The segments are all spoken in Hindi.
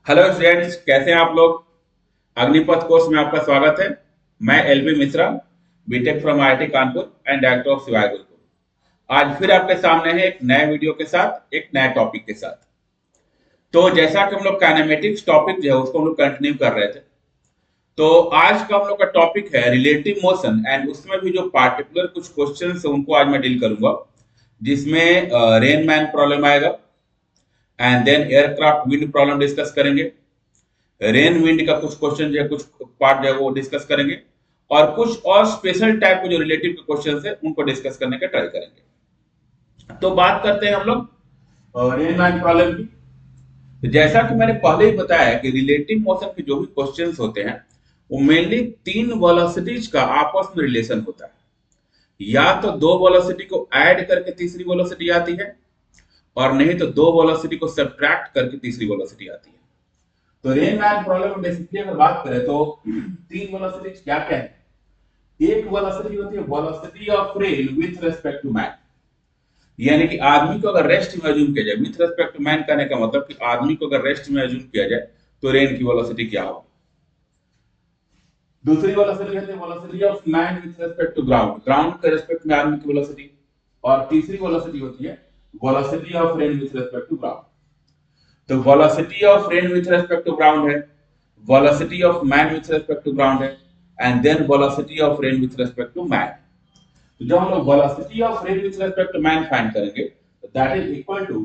हेलो स्टूडेंट्स, कैसे हैं आप लोग। अग्निपथ कोर्स में आपका स्वागत है। मैं L B Mishra, B Tech from IIT Kanpur and director of Shivay Gurukul. आज फिर आपके सामने है एक नए वीडियो के साथ, एक नए टॉपिक के साथ। तो जैसा कि हम लोग काइनेमेटिक्स टॉपिक जो है उसको हम लोग कंटिन्यू कर रहे थे, तो आज का हम लोग का टॉपिक है रिलेटिव मोशन एंड उसमें भी जो पार्टिकुलर कुछ क्वेश्चंस है उनको आज मैं डील करूंगा, जिसमें रेन मैन प्रॉब्लम आएगा and then aircraft wind problem discuss करेंगे। रेन विंड का कुछ क्वेश्चन जो है, कुछ पार्ट जो है वो डिस्कस करेंगे, और कुछ और स्पेशल टाइप के जो रिलेटिव के क्वेश्चन है उनको डिस्कस करने का ट्राई करेंगे। तो बात करते हैं हम लोग रेन विंड प्रॉब्लम की। तो जैसा कि मैंने पहले ही बताया कि रिलेटिव मोशन के जो भी क्वेश्चंस होते हैं वो मेनली तीन वेलोसिटीज का आपस में रिलेशन होता है। या तो दो वेलोसिटी को ऐड करके तीसरी वेलोसिटी आती है, और नहीं तो दो वेलोसिटी को सब्ट्रैक्ट करके तीसरी वेलोसिटी आती है। तो रेन मैन प्रॉब्लम में बेसिकली अगर बात करें तो तीन वेलोसिटीज क्या क्या है। एक वेलोसिटी होती है velocity of rain with respect to man, यानी कि आदमी को अगर रेस्ट में अज्यूम किया जाए, विथ रिस्पेक्ट टू मैन कहने का मतलब कि आदमी को अगर रेस्ट में अज्यूम किया जाए तो रेन की वेलोसिटी क्या होगी। दूसरी वेलोसिटी होती है velocity of man with respect to ground, ground के रिस्पेक्ट में आदमी की वेलोसिटी। और तीसरी वेलोसिटी होती है velocity of rain with respect to ground. तो velocity of rain with respect to ground है, velocity of man with respect to ground है, and then velocity of rain with respect to man. तो जब हम लोग velocity of rain with respect to man find करेंगे तो that is equal to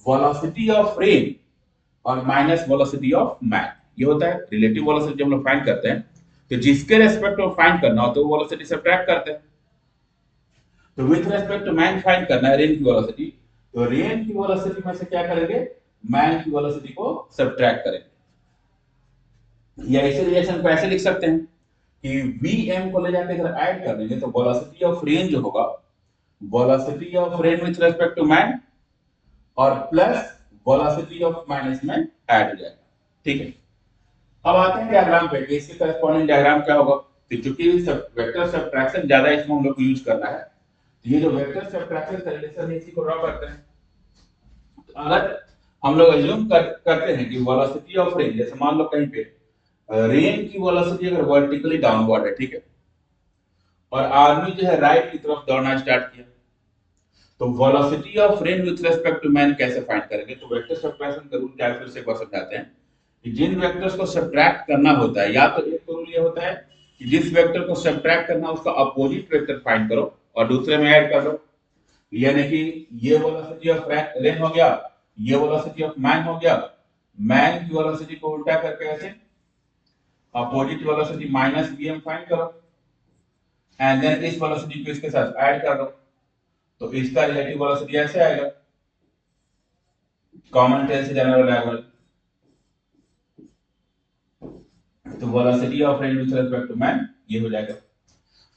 velocity of rain और माइनस वेलोसिटी ऑफ मैन। ये होता है रिलेटिव वेलोसिटी। जब हम लोग फाइंड करते हैं तो जिसके रेस्पेक्ट में फाइंड करना हो तो वो वेलोसिटी सब्ट्रैक्ट करते हैं। तो with respect to man find करना है रेन की वेलोसिटी, तो रेन की वेलोसिटी में से क्या करेंगे, मैन की वेलोसिटी को सब्ट्रैक्ट करेंगे। या इसे रिएक्शन को ऐसे लिख सकते हैं कि Vm को ले जाके अगर ऐड कर देंगे तो वेलोसिटी ऑफ रेन जो होगा, velocity of rain with respect to man और प्लस वेलोसिटी ऑफ माइनस में ऐड हो जाएगा। ठीक है। अब आते हैं डायग्राम पे कि इसके करस्पॉन्डिंग डायग्राम क्या होगा। तो चूंकि वेक्टर सब्ट्रैक्शन ज्यादा इसमें हम लोग को यूज करना है, तो ये जो वेक्टर सब्ट्रैक्शन का रिलेशन है इसी को ड्रॉ करते हैं। तो अगर हम लोग एज्यूम करते हैं कि वेलोसिटी ऑफ रेन, जैसे मान लो कहीं पे रेन की वेलोसिटी अगर वर्टिकली डाउनवर्ड है, ठीक है, और आदमी जो है राइट की तरफ दौड़ना स्टार्ट किया, तो velocity of rain with respect to man कैसे फाइंड करेंगे। तो वेक्टर सब्ट्रैक्शन का रूल क्या फिर से एक बार समझाते हैं कि जिन वेक्टर्स को सब्ट्रैक्ट करना होता है, या तो एक रूल ये होता है कि जिस वेक्टर को सब्ट्रैक्ट करना है उसका अपोजिट वेक्टर फाइंड करो और दूसरे में ऐड कर दो। यानी कि ये वेलोसिटी ऑफ रेन हो गया, ये वेलोसिटी ऑफ मैन हो गया। मैन की वेलोसिटी को उल्टा करके ऐसे opposite velocity minus VM find करो, एंड देन इस वेलोसिटी को इसके साथ ऐड कर दो, तो इसका रिलेटिव वेलोसिटी ऐसे आएगा, कॉमन टेल से जाने वाला डायगोनल। तो velocity of rain with respect to man ये हो जाएगा।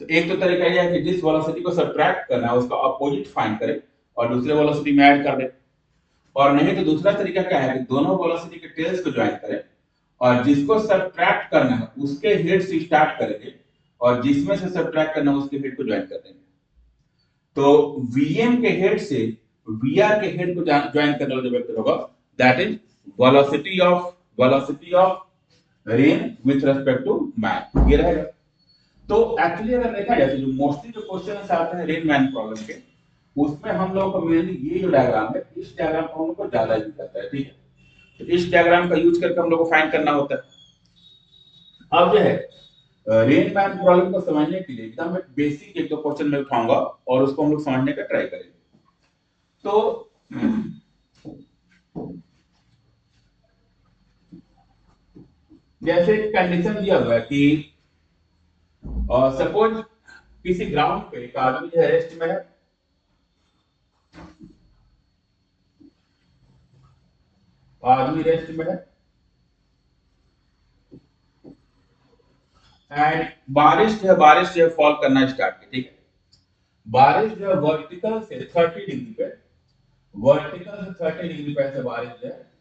तो एक तो तरीका यह है कि जिस वेलोसिटी को सब्ट्रैक्ट करना है उसका अपोजिट फाइंड करें और दूसरे वेलोसिटी में ऐड कर दें। और नहीं तो दूसरा तरीका क्या है कि दोनों वेलोसिटी के टेल्स को ज्वाइन करें और जिसको सब्ट्रैक्ट करना है उसके हेड से स्टार्ट करेंगे और जिसमें से सब्ट्रैक्ट करना है उसके हेड को ज्वाइन कर देंगे। तो Vm के हेड से Vr के हेड को ज्वाइन करने वाला जो वेक्टर होगा that is velocity of rain with respect to man, ये रहेगा। तो एक्चुअली अगर देखा जाए तो जो मोस्टली जो क्वेश्चन आते हैं रेन मैन प्रॉब्लम के, उसमें हम लोग को मेनली ये जो डायग्राम है इस डायग्राम को हम लोग को ज्यादा यूज करता है। ठीक है। तो इस डायग्राम का यूज करके हम लोग को फाइंड करना होता है। अब जो है रेन मैन प्रॉब्लम को समझने के लिए एकदम बेसिक एक दो क्वेश्चन मैं उठाऊंगा और उसको हम लोग समझने का ट्राई करेंगे। तो जैसे कंडीशन दिया हुआ है कि सपोज किसी ग्राउंड पे एक आदमी जो है रेस्ट में है, आदमी रेस्ट में है एंड बारिश जो है फॉल करना स्टार्ट की। ठीक है। बारिश जो है वर्टिकल से 30 डिग्री पे, वर्टिकल से 30 डिग्री पे ऐसे बारिश जो है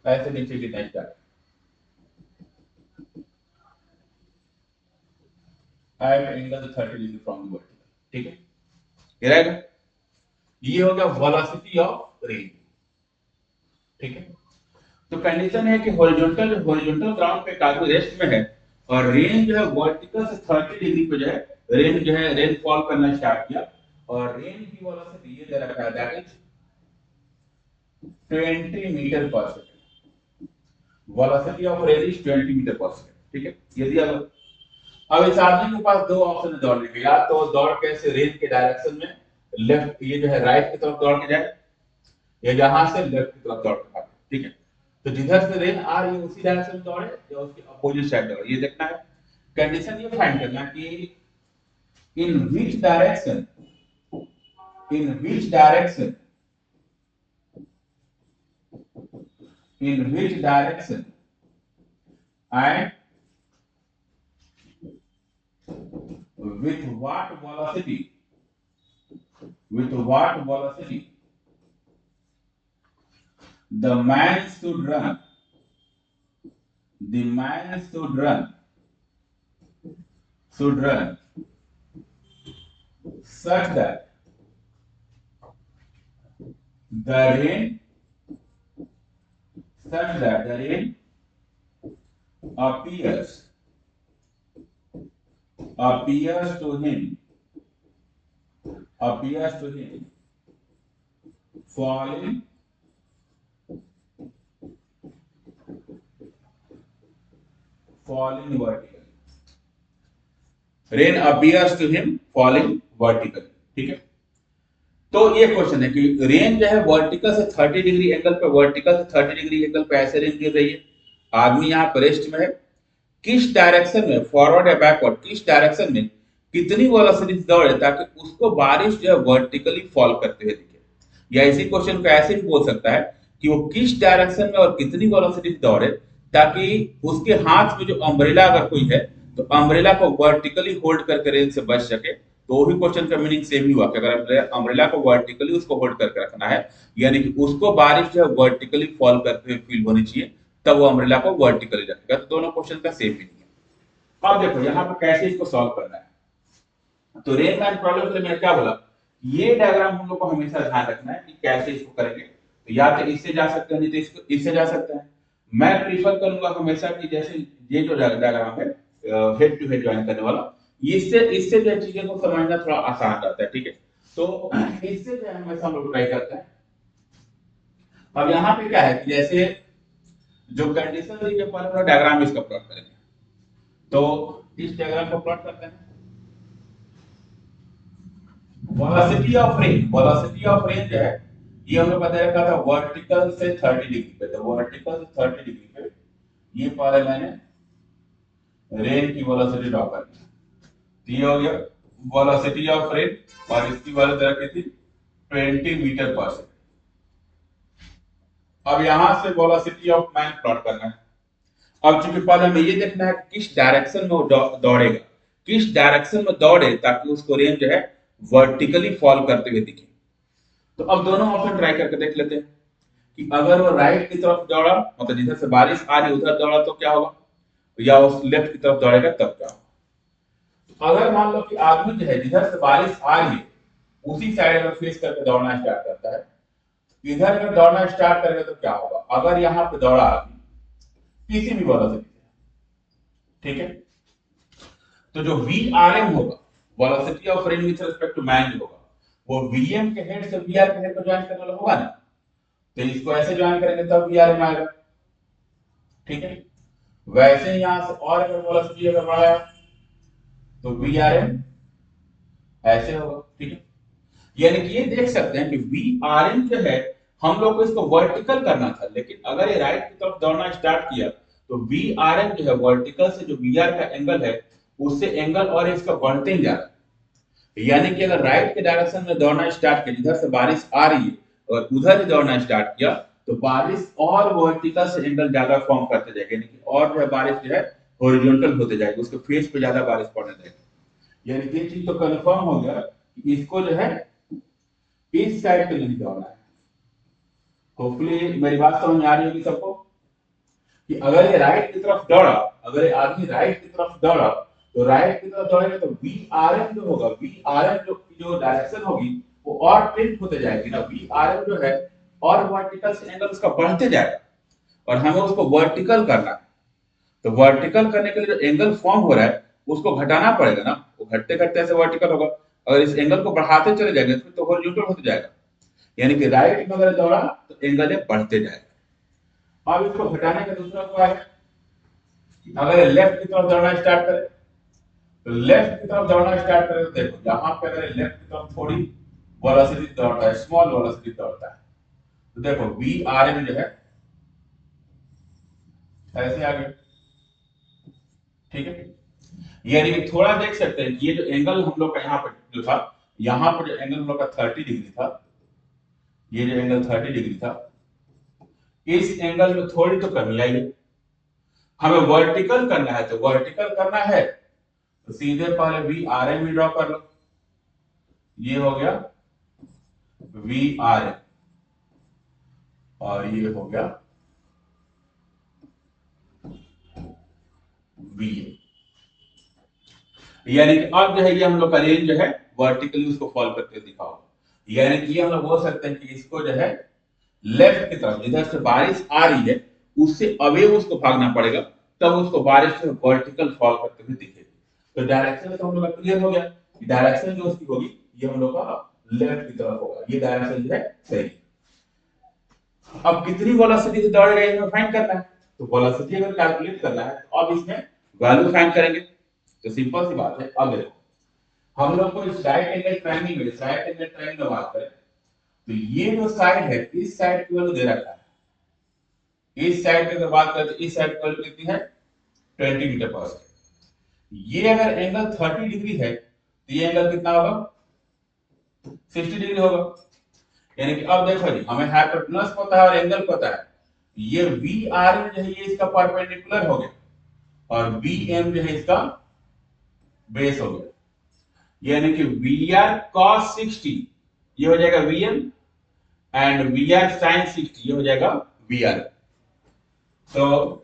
ऐसे नीचे गिरना start at angle 30 degree from the vertical. ठीक है, ये रहेगा। ये हो गया वेलोसिटी ऑफ रेन। ठीक है, तो कंडीशन है कि हॉरिजॉन्टल ग्राउंड पे काफी रेस्ट में है और रेन जो है वर्टिकल से 30 डिग्री पे जो है रेन फॉल करना स्टार्ट किया और रेन की वेलोसिटी ये दे रखा है that is 20 metre per second. Velocity of rain is 20 metre per second. ठीक है, यदि अब इस आदमी के पास दो ऑप्शन है दौड़ने के, या तो दौड़ कैसे रेन के डायरेक्शन में लेफ्ट, ये जो है राइट की तरफ दौड़ के जाए, या यहां से लेफ्ट की तरफ दौड़ के भागे। ठीक है, तो जिधर से रेन आ रही है उसी डायरेक्शन में दौड़े या उसके अपोजिट साइड दौड़े, ये देखना है। कंडीशन ये फाइंड करना कि in which direction in which direction and with what velocity the man should run such that the rain appears to him falling vertically. Rain appears to him falling vertically. ठीक है, तो ये क्वेश्चन है कि रेन जो है वर्टिकल से 30 डिग्री एंगल पे ऐसे रेन गिर रही है, आदमी यहाँ पर रेस्ट में है, किस डायरेक्शन में, फॉरवर्ड या बैकवर्ड, किस डायरेक्शन में कितनी वेलोसिटी से दौड़े ताकि उसको बारिश जो है वर्टिकली फॉल करते हुए दिखे। या इसी क्वेश्चन को ऐसे भी बोल सकता है कि वो किस डायरेक्शन में और कितनी वेलोसिटी से दौड़े ताकि उसके हाथ में जो अम्ब्रेला अगर कोई है तो अम्ब्रेला को वर्टिकली होल्ड करके रेन से बच सके। तो वही क्वेश्चन का मीनिंग सेम ही हुआ कि अगर अम्ब्रेला को वर्टिकली उसको होल्ड करके रखना है, यानी कि उसको बारिश जो है वर्टिकली फॉल करते हुए फील होनी चाहिए, तब वो अम्ब्रेला को वर्टिकली रखेगा। तो दोनों क्वेश्चन का सेम मीनिंग है। अब देखो यहाँ पर कैसे इसको सॉल्व करना है। तो रेन लाइन प्रॉब्लम के लिए मैंने क्या बोला, ये डायग्राम हम लोग को हमेशा ध्यान रखना है कि कैसे इसको करेंगे। तो या तो इससे जा सकते हैं, नहीं तो इसको इससे जा सकते हैं। मैं प्रीफर करूंगा हमेशा कि जैसे ये जो डायग्राम है हेड टू हेड ज्वाइन करने वाला, इससे जो चीजें को समझना थोड़ा आसान रहता है। ठीक है, तो इससे जो हमेशा हम लोग ट्राई करते हैं। अब यहाँ पे क्या है कि जैसे जो कंडीशन दी है पर डायग्राम इसका प्लॉट करेंगे, तो इस डायग्राम को प्लॉट करते हैं। वेलोसिटी ऑफ रेन जो है ये हमें पता रखा था वर्टिकल से 30 डिग्री पे, तो वर्टिकल से 30 डिग्री पे ये पहले मैंने रेन की वेलोसिटी ड्रॉ कर दी। तो ये हो गया वेलोसिटी ऑफ रेन और इसकी वैल्यू रखी थी 20 मीटर पर सेकंड। अब यहां से वेलोसिटी ऑफ मैन प्लॉट करना है। अब चूंकि पहले हमें ये देखना है किस डायरेक्शन में वो दौड़ेगा, किस डायरेक्शन में दौड़े ताकि उसको रेन जो है वर्टिकली फॉल करते हुए दिखे। तो अब दोनों ऑप्शन ट्राई करके देख लेते हैं कि अगर वो राइट की तरफ दौड़ा, मतलब जिधर से बारिश आ रही उधर दौड़ा तो क्या होगा, या उस लेफ्ट की तरफ दौड़ेगा तब क्या होगा। अगर मान लो कि आदमी जो है जिधर से बारिश आ रही है उसी साइड अगर फेस करके दौड़ना स्टार्ट करता है, इधर अगर दौड़ना स्टार्ट करेगा तो क्या होगा। अगर यहाँ पे दौड़ा आदमी किसी भी वेलोसिटी से, ठीक है, तो जो VRM होगा, velocity of rain with respect to man होगा, वो VM के हेड से VR के हेड को ज्वाइन करने वाला होगा ना। तो इसको ऐसे ज्वाइन करेंगे तब VRM आएगा। ठीक है, वैसे ही यहां से और अगर वेलोसिटी अगर बढ़ाया तो VRM ऐसे होगा। ठीक है, यानी कि ये देख सकते हैं कि VRM जो है हम लोग को इसको वर्टिकल करना था, लेकिन अगर ये राइट की तरफ दौड़ना स्टार्ट किया तो VRM जो है वर्टिकल से जो VR का एंगल है उससे एंगल और इसका बढ़ते ही जा रहा है। यानी कि अगर राइट के डायरेक्शन में दौड़ना स्टार्ट किया, जिधर से बारिश आ रही है और उधर ही दौड़ना स्टार्ट किया तो बारिश और वर्टिकल से एंगल ज्यादा फॉर्म करते जाएगा, यानी कि और जो है बारिश जो है हॉरिजॉन्टल होते जाएगी, उसके फेस पे ज्यादा बारिश पड़ने लगेगी। यानी ये चीज तो कंफर्म हो गया कि इसको जो है इस साइड पे नहीं दौड़ना है। होपफुली मेरी बात समझ में आ रही होगी सबको कि अगर ये राइट की तरफ दौड़ा, अगर ये आदमी राइट की तरफ दौड़ा तो राइट की तरफ दौड़ेगा तो VRM जो होगा, VRM जो डायरेक्शन होगी वो और टिल्ट होते जाएगी ना, वी आर एम जो है और वर्टिकल से एंगल उसका बढ़ते जाएगा और हमें उसको वर्टिकल करना है। तो वर्टिकल करने के लिए जो एंगल फॉर्म हो रहा है उसको घटाना पड़ेगा ना, वो घटते घटते ऐसे वर्टिकल होगा। अगर इस एंगल को बढ़ाते चले जाएंगे तो हॉरिजॉन्टल होते जाएगा, यानी कि राइट में अगर दौड़ा तो एंगल बढ़ते जाएगा। अब इसको घटाने का दूसरा उपाय है, अगर लेफ्ट की तरफ दौड़ना स्टार्ट करें तो लेफ्ट की तरफ दौड़ना स्टार्ट करें तो देखो यहाँ पे अगर लेफ्ट की तरफ थोड़ी वेलोसिटी दौड़ता है, स्मॉल वेलोसिटी दौड़ता है, तो देखो वी आर एम जो है ऐसे आगे, ठीक है। यानी कि थोड़ा देख सकते हैं कि ये जो एंगल हम लोग का यहाँ पे जो था, यहाँ पर जो एंगल हम लोग का 30 डिग्री था, ये जो एंगल 30 डिग्री था, इस एंगल में थोड़ी तो कमी आई है। हमें वर्टिकल करना है, तो वर्टिकल करना है तो सीधे पहले वी आर एम ड्रॉ कर लो, ये हो गया वी आर एम और ये हो गया वी एम। यानी कि अब जो है ये हम लोग का रेंज जो है वर्टिकली उसको फॉलो करके दिखाओ, यानी कि ये हम लोग बोल सकते हैं कि इसको जो है लेफ्ट की तरफ जिधर से बारिश आ रही है उससे अवे उसको भागना पड़ेगा, तब उसको बारिश जो वर्टिकल फॉल करते हुए दिखेगी। तो डायरेक्शन तो हम लोग का क्लियर हो गया, डायरेक्शन जो उसकी होगी ये हम लोग का लेफ्ट की तरफ होगा, ये डायरेक्शन जो है सही। अब कितनी वेलोसिटी से दौड़ रही है फाइंड करना है, तो वेलोसिटी अगर कैलकुलेट करना है तो अब इसमें वैल्यू फाइंड करेंगे। तो सिंपल सी बात है, अब देखो हम लोग को इस राइट एंगल ट्रायंगल में, राइट एंगल ट्रायंगल बात करें तो ये जो साइड है इस साइड की वैल्यू दे रखा है, इस साइड की अगर बात करें तो इस साइड की वैल्यू कितनी है 20 मीटर पर सेकंड। ये अगर एंगल 30 डिग्री है तो ये एंगल कितना होगा 60 डिग्री होगा। यानी कि अब देखो जी हमें हाइपोटेनस पता है और एंगल पता है, ये वी आर एम जो है ये इसका परपेंडिकुलर हो गया और वी एम जो है इसका बेस हो गया, यानी कि वी आर cos 60 ये हो जाएगा v m and v r sin 60 ये हो जाएगा वी आर। तो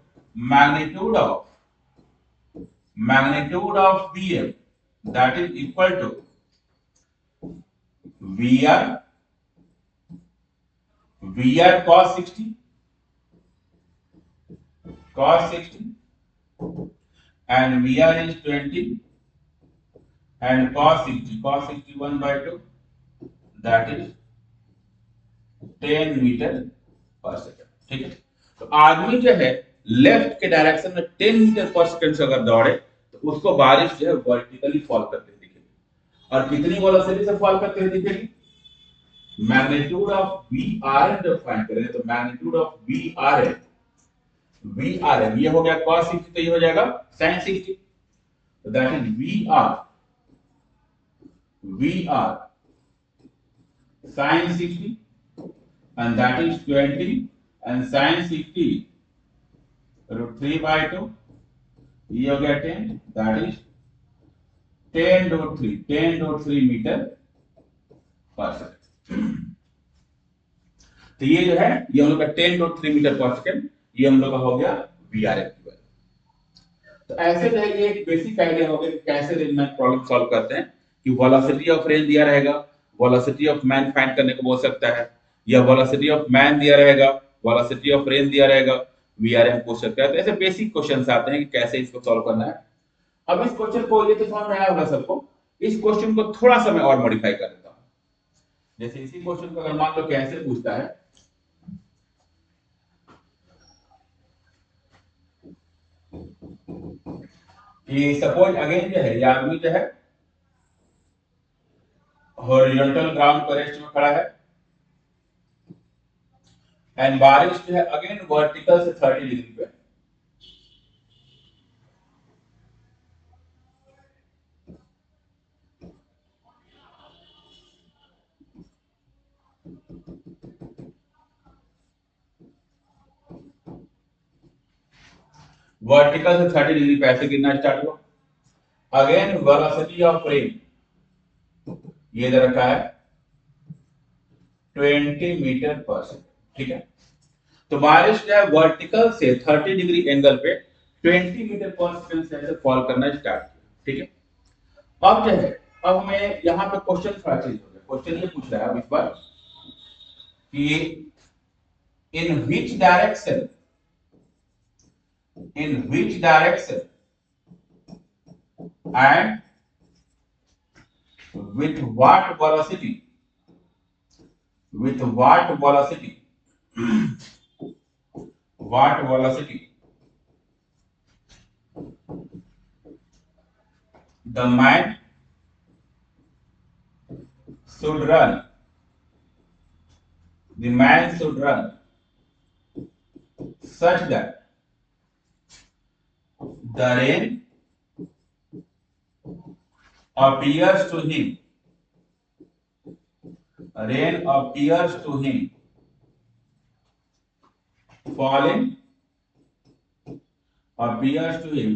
magnitude of Vm that is equal to VR cos 60 and VR is 20 and cos 60 1 by 2 that is 10 metre per second, ठीक है। तो आदमी जो है लेफ्ट के डायरेक्शन में 10 मीटर पर सेकंड से अगर दौड़े तो उसको बारिश जो है वर्टिकली फॉल करते हुए दिखेगी, और कितनी वेलोसिटी से फॉल करते हुए दिखेगी, magnitude of v r m जब फाइंड करें तो magnitude of v r m ये हो गया cos 60 तो ये हो जाएगा sin 60, तो that is v r sin 60 and that is 20 and sin 60 root 3 by 2 ये हो गया 10 that is 10.3 metre per second. तो ये जो है ये हम लोग का 10.3 मीटर पर सेकंड ये हम लोग का हो गया वीआरएफ की वैल्यू। तो ऐसे जो है ये एक बेसिक आइडिया हो गया कि कैसे रेंज मैन प्रॉब्लम सॉल्व करते हैं, कि वेलोसिटी ऑफ रेंज दिया रहेगा, वेलोसिटी ऑफ मैन फाइंड करने को बोल सकता है, या वेलोसिटी ऑफ मैन दिया रहेगा, वेलोसिटी ऑफ रेंज दिया रहेगा, वीआरएम पूछ सकता है। तो ऐसे बेसिक क्वेश्चंस आते हैं कि कैसे इसको सॉल्व करना है। अब इस क्वेश्चन को ये तो समझ में आया होगा सबको, इस क्वेश्चन को थोड़ा सा मैं और मॉडिफाई कर देता हूं। जैसे इसी क्वेश्चन को अगर मान लो कैसे पूछता है कि सपोज अगेन जो है ये आदमी जो है हॉरिजॉन्टल ग्राउंड पर रेस्ट में खड़ा है एंड बारिश जो है अगेन वर्टिकल से 30 डिग्री पे, वर्टिकल से 30 डिग्री पे ऐसे गिरना स्टार्ट हुआ। अगेन वेलोसिटी ऑफ रेन ये दे रखा है 20 मीटर पर सेकंड, ठीक है। तो बारिश जो है वर्टिकल से 30 डिग्री एंगल पे 20 मीटर पर सेकंड से ऐसे फॉल करना स्टार्ट किया, ठीक है। अब जो है अब हमें यहाँ पे क्वेश्चन थोड़ा चेंज हो गया, क्वेश्चन ये पूछ रहा है अब इस बार कि in which direction and with what velocity the man should run such that the rain appears to him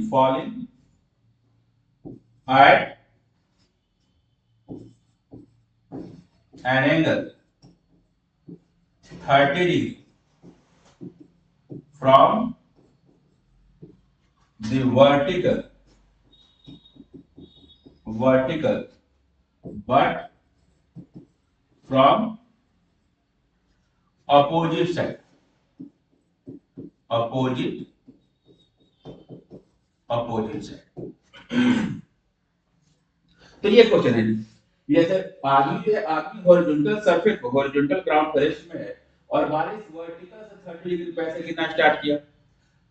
falling at an angle 30 degree from the vertical but from opposite side तो ये क्वेश्चन है जैसे आदमी horizontal surface horizontal ground terrace में है और बारिश वर्टिकल से 30 डिग्री पे से गिरना स्टार्ट किया।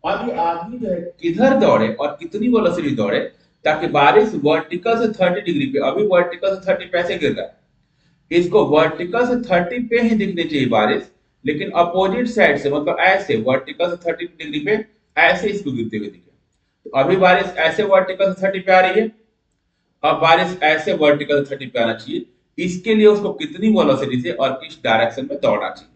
अब ये आदमी जो है किधर दौड़े और कितनी वेलोसिटी दौड़े ताकि बारिश वर्टिकल से 30 डिग्री पे, अभी वर्टिकल से 30 पे से गिर रहा है, इसको वर्टिकल से 30 पे ही दिखनी चाहिए बारिश, लेकिन अपोजिट साइड से मतलब ऐसे वर्टिकल से 30 डिग्री पे ऐसे इसको गिरते हुए दिखे। तो अभी बारिश ऐसे वर्टिकल से 30 पे आ रही है, अब बारिश ऐसे वर्टिकल 30 पे आना चाहिए। इसके लिए उसको कितनी वेलोसिटी से और किस डायरेक्शन में दौड़ना चाहिए।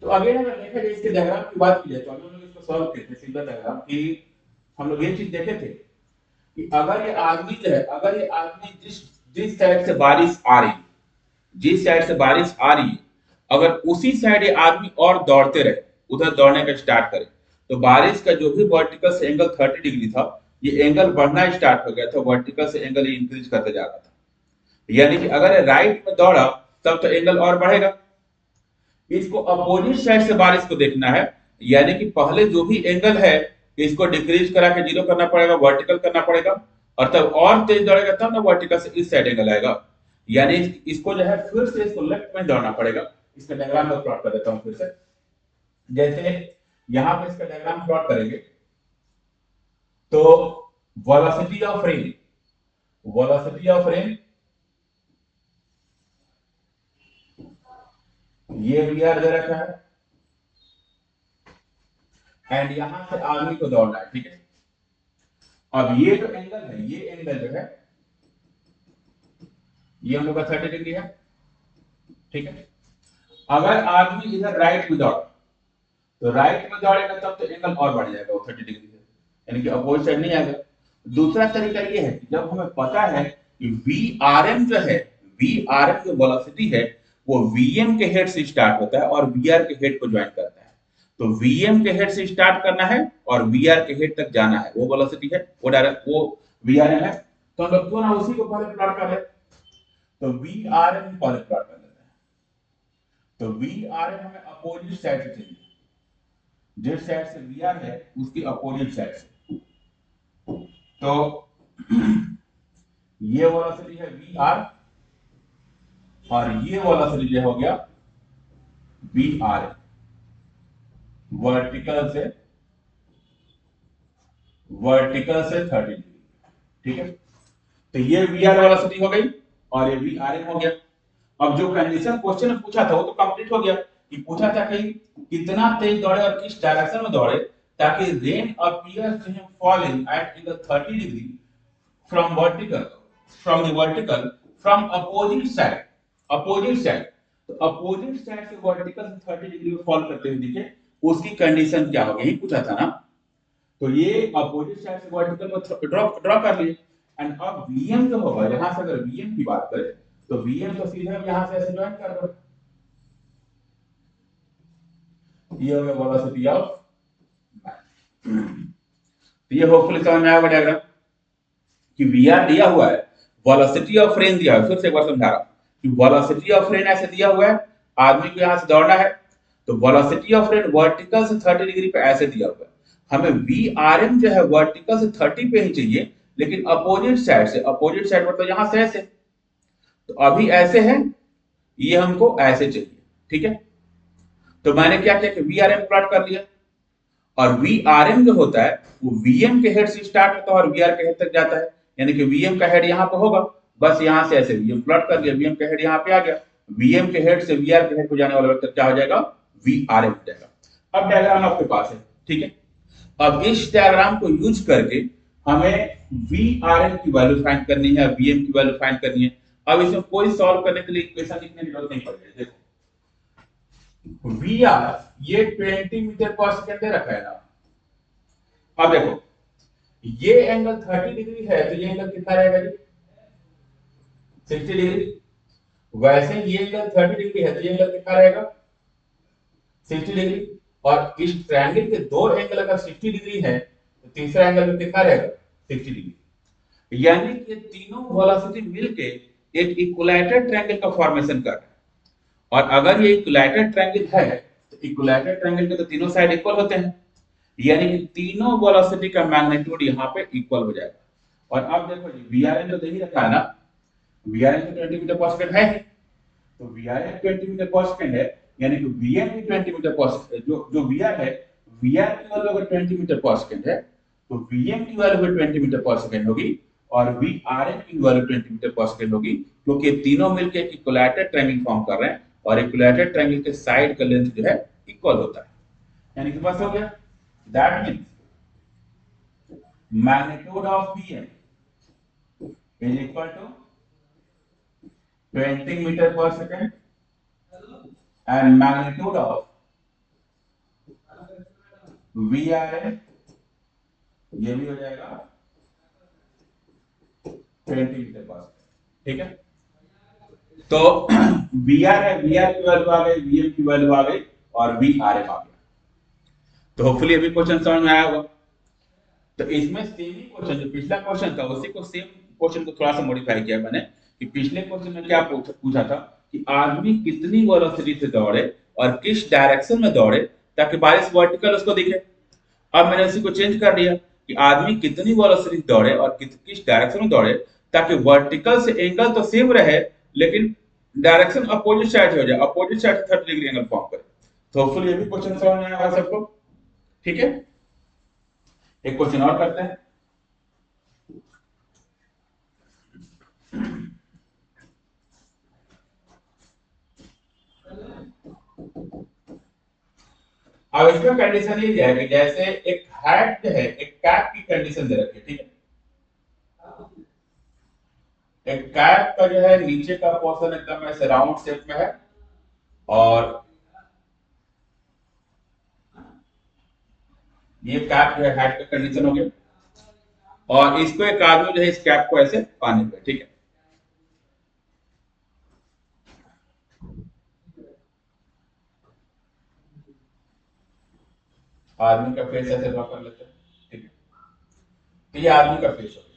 तो अगर हम देखा जाए इसके डायग्राम की बात की जाए तो हम लोग इसको सॉल्व करते थे सिंगल डायग्राम की। हम लोग ये चीज देखे थे कि अगर ये आदमी जो है जिस साइड से बारिश आ रही है अगर उसी साइड ये आदमी और दौड़ते रहे, उधर दौड़ने का स्टार्ट करे, तो बारिश का जो भी वर्टिकल से एंगल 30 डिग्री था ये एंगल बढ़ना स्टार्ट हो गया था, वर्टिकल से एंगल इंक्रीज करते जा रहा था। यानी कि अगर राइट में दौड़ा तब तो एंगल और बढ़ेगा। इसको अपोजिट साइड से बारिश को देखना है, यानी कि पहले जो भी एंगल है इसको डिक्रीज करा के 0 करना पड़ेगा, वर्टिकल करना पड़ेगा, और तब और तेज दौड़ेगा तब ना वर्टिकल से इस साइड एंगल आएगा। यानी इसको जो है फिर से इसको लेफ्ट में दौड़ना पड़ेगा। इसका डायग्राम मैं प्लॉट कर देता हूं फिर से। जैसे यहां पे इसका डायग्राम प्लॉट करेंगे तो वेलोसिटी ऑफ रेन ये वीआर दे रखा है एंड यहां से आदमी को दौड़ना है, ठीक है। अब ये जो एंगल है, ये एंगल जो है ये हम लोग का 30 डिग्री है, ठीक है। अगर आदमी इधर राइट में दौड़ा तो राइट में दौड़ेगा तब तो एंगल और बढ़ जाएगा वो 30 डिग्री से, यानी कि अपोजिट साइड नहीं आएगा। दूसरा तरीका ये है कि जब हमें पता है कि VRM जो वेलोसिटी है वो VM के हेड से स्टार्ट होता है और VR के हेड को ज्वाइन करता है, तो VM के हेड से स्टार्ट करना है और VR के हेड तक जाना है, वो वेलोसिटी है, वो VRM है। तो हम लोग क्यों ना उसी को पहले प्लॉट कर ले, तो VRM पहले प्लॉट कर लेते हैं। तो VRM हमें अपोजिट साइड से चाहिए, जिस साइड से VR है उसकी अपोजिट साइड से। तो ये वेलोसिटी है VR और ये वेलोसिटी जो हो गया VR वर्टिकल से 30 डिग्री, ठीक है। तो ये VR वेलोसिटी हो गई और ये VRM हो गया। अब जो कंडीशन क्वेश्चन में पूछा था वो तो कंप्लीट हो गया कि पूछा था कि कितना तेज दौड़े और किस डायरेक्शन में दौड़े ताकि rain appears to him falling at angle 30 degree from the vertical from opposite side. तो अपोजिट साइड से वर्टिकल से 30 डिग्री में फॉल करते हुए दिखे, उसकी कंडीशन क्या होगी, यही पूछा था ना। तो ये अपोजिट साइड से वर्टिकल को ड्रॉ कर लिए एंड अब VM जो होगा, यहां से अगर VM की बात करें तो VM तो सीधे हम यहां से ऐसे ज्वाइन कर दो, ये हो गया वेलोसिटी ऑफ मैन। तो ये होपफुली समझ में आएगा डायग्राम कि VR दिया हुआ है, वेलोसिटी ऑफ रेन दिया है। फिर से एक बार समझा रहा हूं, कि वेलोसिटी ऑफ रेन ऐसे दिया हुआ है, आदमी को यहां से दौड़ना है, तो वेलोसिटी ऑफ रेन वर्टिकल से 30 डिग्री पे ऐसे दिया हुआ है, हमें VRM जो है वर्टिकल से 30 पे ही चाहिए, लेकिन अपोजिट साइड से, अपोजिट साइड मतलब यहां से ऐसे, तो अभी ऐसे है, ये हमको ऐसे चाहिए, ठीक है। तो मैंने क्या किया कि VRM प्लॉट कर लिया, और VRM जो होता है वो VM के हेड से स्टार्ट होता है और VR के हेड तक जाता है, यानी कि VM का हेड यहाँ पे होगा, बस यहाँ से ऐसे VM प्लॉट कर दिया, VM का हेड यहाँ पे आ गया, VM के हेड से VR के हेड को जाने वाला वेक्टर क्या हो जाएगा, VRM हो जाएगा। अब डायग्राम आपके पास है, ठीक है। अब इस डायग्राम को यूज करके हमें VRM की वैल्यू फाइंड करनी है, VM की वैल्यू फाइंड करनी है। अब इसमें कोई सॉल्व करने के लिए इक्वेशन लिखने की जरूरत नहीं पड़ेगी। देखो VR ये 20 मीटर पर सेकंड दे रखा है ना, अब देखो ये एंगल 30 डिग्री है, तो ये एंगल कितना रहेगा जी, 60 डिग्री। वैसे ये एंगल 30 डिग्री है, तो ये एंगल कितना रहेगा, 60 डिग्री। और इस ट्रायंगल के दो एंगल अगर 60 डिग्री है, तो तीसरा एंगल कितना रहेगा, 60 डिग्री। यानी कि तीनों वेलोसिटी मिलके एक इक्विलैटरल ट्रायंगल का फॉर्मेशन कर रहा है। और अगर ये इक्विलैटरल ट्रायंगल है, तो इक्विलैटरल ट्रायंगल के तो तीनों साइड इक्वल होते हैं, यानी कि तीनों वेलोसिटी का मैग्नीट्यूड यहाँ पे इक्वल हो जाएगा। और अब देखो जी VRM तो दे ही रखा है ना, VRM तो 20 मीटर पर सेकंड है, तो VRM 20 मीटर पर सेकंड है, यानी कि VM भी 20 मीटर पर सेकंड, जो VR है, VR की वैल्यू अगर 20 मीटर पर सेकंड है, तो VM की वैल्यू भी 20 मीटर पर सेकंड होगी, और VRM की वैल्यू 20 मीटर पर सेकंड होगी, क्योंकि तीनों मिलकर एक इक्विलैटरल ट्रायंगल फॉर्म कर रहे हैं, और इक्विलैटरल ट्रायंगल के साइड का लेंथ जो है इक्वल होता है, यानी कि बस हो गया। That means magnitude of VM is equal to 20 meter per second, and magnitude of VRM ये भी हो जाएगा 20 मीटर पर सेकंड, ठीक है। तो VR है, VR की वैल्यू आ गई, VM की वैल्यू आ गई, और VRM आ गया। तो होपफुली अभी क्वेश्चन समझ में आया होगा। तो इसमें सेम ही क्वेश्चन जो पिछला क्वेश्चन था, उसी को सेम क्वेश्चन को थोड़ा सा मॉडिफाई किया मैंने, कि पिछले क्वेश्चन में क्या पूछा था कि आदमी कितनी वेलोसिटी से दौड़े और किस डायरेक्शन में दौड़े ताकि बारिश वर्टिकल उसको दिखे। अब मैंने उसी को चेंज कर दिया कि आदमी कितनी वेलोसिटी दौड़े और किस डायरेक्शन में दौड़े ताकि वर्टिकल से एंगल तो सेम रहे, लेकिन डायरेक्शन अपोजिट साइड हो जाए, opposite side 30 degree angle form करे। तो होपफुली ये भी क्वेश्चन समझ में आया सबको, ठीक है। एक क्वेश्चन और करते हैं। अब इसमें कंडीशन ये है कि जैसे एक हैट है, एक कैप की कंडीशन दे रखी है, ठीक है। एक कैप का जो है नीचे का पोर्शन एकदम ऐसे राउंड शेप में है, और ये कैप जो है हैट का कंडीशन हो गया, और इसको एक आदमी जो है इस कैप को ऐसे पानी पे, ठीक है। आदमी का फेस ऐसे ड्रॉ कर लेते हैं, ठीक है। तो ये आदमी का फेस हो गया।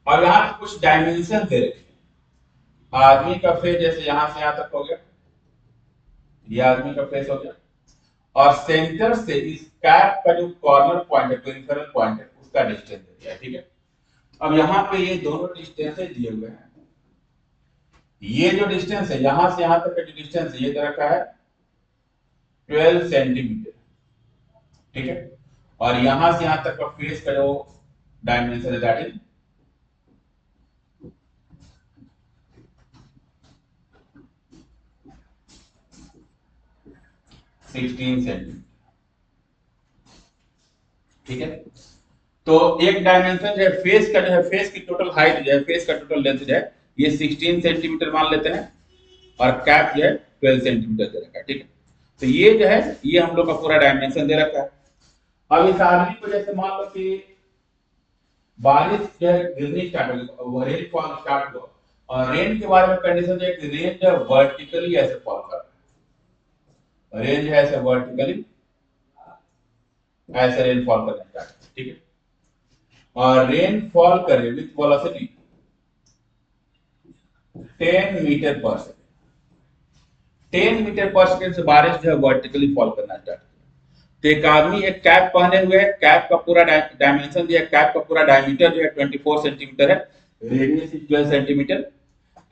और यहाँ पे कुछ डायमेंशन दे रखे हैं। आदमी का फेस जैसे यहां से यहां तक हो गया, ये आदमी का फेस हो गया, और सेंटर से इस कैप का जो कॉर्नर पॉइंट है, पेरिफेरल पॉइंट है, उसका डिस्टेंस दे दिया है, ठीक है। अब यहाँ पे ये दोनों डिस्टेंस दिए हुए हैं। ये जो डिस्टेंस है यहां से यहां तक का जो डिस्टेंस है ये दे रखा है 12 सेंटीमीटर, ठीक है। और यहां से यहां तक का फेस का जो डायमेंशन है दैट इज 16 सेंटीमीटर, ठीक है। तो एक डायमेंशन जो है फेस का, जो है फेस की टोटल हाइट जो है, फेस का टोटल लेंथ जो है ये 16 सेंटीमीटर मान लेते हैं, और कैप जो है 12 सेंटीमीटर दे रखा है, ठीक है। तो ये जो है ये हम लोग का पूरा डायमेंशन दे रखा है। अब इस आदमी को जैसे मान लो कि बारिश जो है गिरनी स्टार्ट हो गई, रेन फॉल स्टार्ट हुआ, और रेन के बारे में कंडीशन जो है कि रेन जो है वर्टिकली ऐसे फॉल कर रहा है, रेन जो है ऐसे वर्टिकली ऐसे रेन फॉल करना स्टार्ट, ठीक है। और रेन फॉल करे with velocity 10 metre per second. 10 metre per second से बारिश जो है वर्टिकली फॉल करना स्टार्ट किया। तो एक आदमी एक कैप पहने हुए है, कैप का पूरा डायमेंशन दिया, कैप का पूरा डायमीटर जो है 24 सेंटीमीटर है, रेडियस 12 सेंटीमीटर,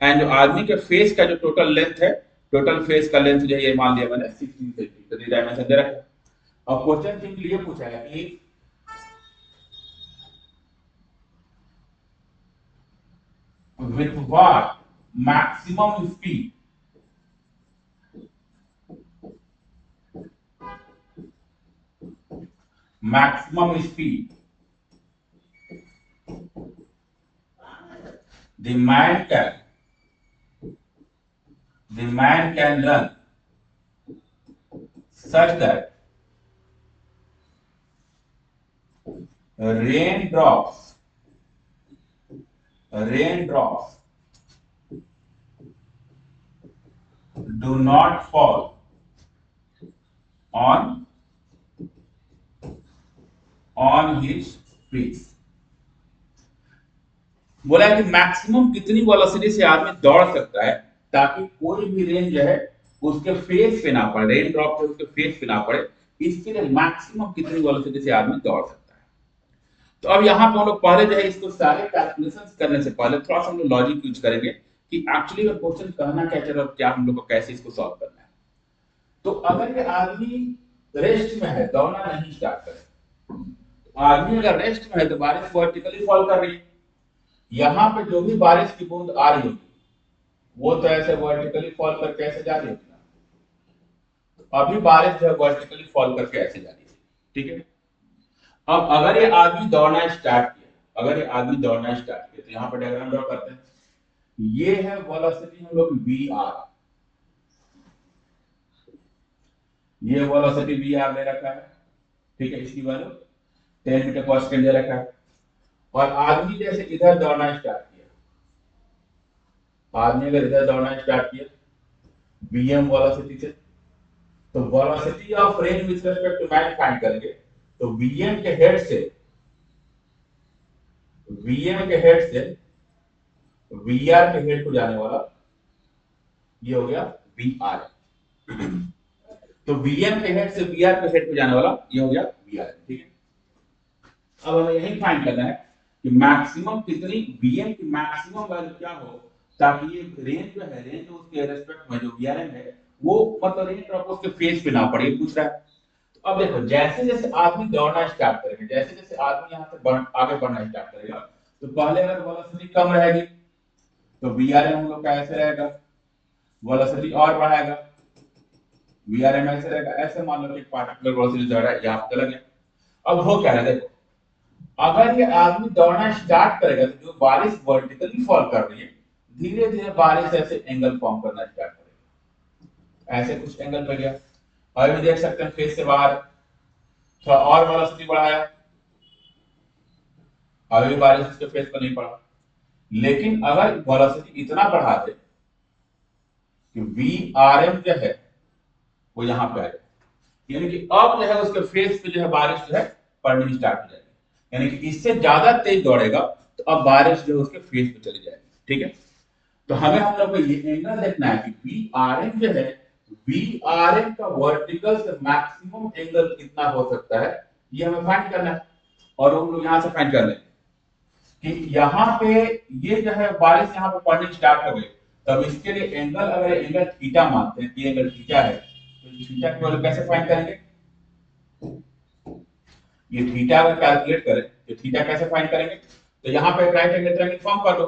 एंड जो आदमी के फेस का जो टोटल लेंथ है, टोटल फेस का लेंथ जो है ये मान लिया मैंने 16 सेंटीमीटर, ये डायमेंशन दे रखा है। अब क्वेश्चन सिंपली ये पूछा है कि with what maximum speed maximum speed the man can run such that raindrops do not fall on his face। बोला है कि मैक्सिमम कितनी वेलोसिटी से आदमी दौड़ सकता है ताकि कोई भी रेन जो है उसके फेस पे ना पड़े, रेन ड्रॉप जो उसके फेस पे ना पड़े, इसके लिए मैक्सिमम कितनी वेलोसिटी से आदमी दौड़ सकता है। तो अब यहाँ पे हम लोग पहले जो है इसको सारे कैलकुलेशंस करने से पहले थोड़ा सा हम लोग लॉजिक यूज करेंगे कि एक्चुअली में क्वेश्चन कहना क्या चाह रहा है और क्या हम लोग को कैसे इसको सॉल्व करना है। तो अगर ये आदमी रेस्ट में है, दौड़ना नहीं स्टार्ट करे, तो आदमी अगर रेस्ट में है तो बारिश वर्टिकली फॉल कर रही है, यहाँ पे जो भी बारिश की बूंद आ रही होगी वो तो ऐसे वर्टिकली फॉल करके ऐसे जा रही होगी ना, तो अभी बारिश जो है वर्टिकली फॉल करके ऐसे जा रही है, ठीक है। अब अगर ये आदमी दौड़ना स्टार्ट किया, तो यहाँ पर डायग्राम ड्रॉ करते हैं। ये है वेलोसिटी हम लोग वी आर, ये वेलोसिटी वी आर ले रखा है, ठीक है, इसकी वैल्यू 10 मीटर पर सेकंड ले रखा है। और आदमी जैसे इधर दौड़ना स्टार्ट किया, आदमी अगर इधर दौड़ना स्टार्ट किया वीएम वेलोसिटी से, तो velocity of rain with respect to man find करेंगे। तो वीएम के हेड से वीआर के हेड को जाने वाला ये हो गया वी आर। तो वीएम के हेड से वीआर के हेड को जाने वाला ये हो गया वी आर, ठीक है। अब हमें यही फाइंड करना है कि मैक्सिमम कितनी वीएम की मैक्सिमम वैल्यू क्या हो ताकि ये रेंज जो है, रेंज जो उसके रेस्पेक्ट में जो वीआरएम है वो मतलब रेंज ड्रॉप उसके फेस पे ना पड़े, पूछ रहा है। तो अब देखो जैसे जैसे आदमी दौड़ना स्टार्ट करेगा, जैसे जैसे आदमी यहाँ से आगे बढ़ना स्टार्ट करेगा, तो पहले अगर वेलोसिटी कम रहेगी तो वीआरएम हम लोग का ऐसे रहेगा, वेलोसिटी और बढ़ाएगा, वीआरएम ऐसे रहेगा, ऐसे मान लो कि पार्टिकुलर वेलोसिटी जो है यहाँ पे चला गया। अब हो क्या है देखो, अगर ये आदमी दौड़ना स्टार्ट करेगा तो जो बारिश वर्टिकली फॉल कर रही है धीरे धीरे बारिश ऐसे एंगल फॉर्म करना स्टार्ट करेगा, ऐसे कुछ एंगल पे गया। अभी देख सकते हैं फेस से बाहर थोड़ा और वेलोसिटी बढ़ाया, अभी बारिश उसके फेस पर नहीं पड़ा। लेकिन अगर वेलोसिटी इतना बढ़ा दे कि वीआरएम जो है वो यहाँ पे आ जाए, यानी कि अब जो है उसके फेस पे जो है बारिश जो है पड़नी स्टार्ट हो जाएगी, यानी कि इससे ज्यादा तेज दौड़ेगा तो अब बारिश जो है उसके फेस पे चली जाएगी, ठीक है। तो हमें हम लोग को ये एंगल देखना है कि वीआरएम जो है, वीआरएम का वर्टिकल से मैक्सिमम एंगल कितना हो सकता है ये हमें फाइंड करना है। और हम लोग यहाँ से फाइंड कर लेंगे कि यहाँ पे ये जो है बारिश यहाँ पे पड़नी स्टार्ट हो गई, तब इसके लिए एंगल अगर एंगल थीटा मानते हैं, ये एंगल थीटा है, तो थीटा की वैल्यू कैसे फाइंड करेंगे? ये थीटा अगर कैलकुलेट करें तो थीटा कैसे फाइंड करेंगे? तो यहाँ पे राइट एंगल ट्रायंगल फॉर्म कर दो,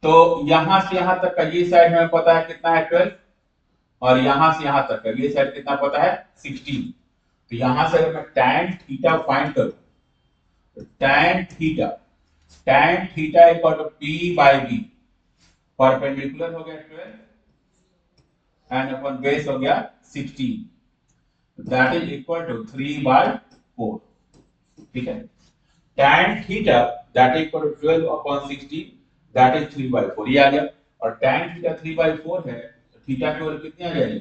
तो यहां से यहां तक का ये साइड हमें पता है कितना है 12, और यहां से यहां तक का ये साइड कितना पता है 16। तो यहां से अगर मैं tan थीटा फाइंड करूं तो tan theta equal to p by b, perpendicular हो गया 12 एंड अपन बेस हो गया 16, दैट इज इक्वल टू 3/4, ठीक है। tan theta that equal to 12 upon 16 that is 3/4, ये आ गया। और tan थीटा 3/4 है तो थीटा की वैल्यू कितनी आ जाएगी?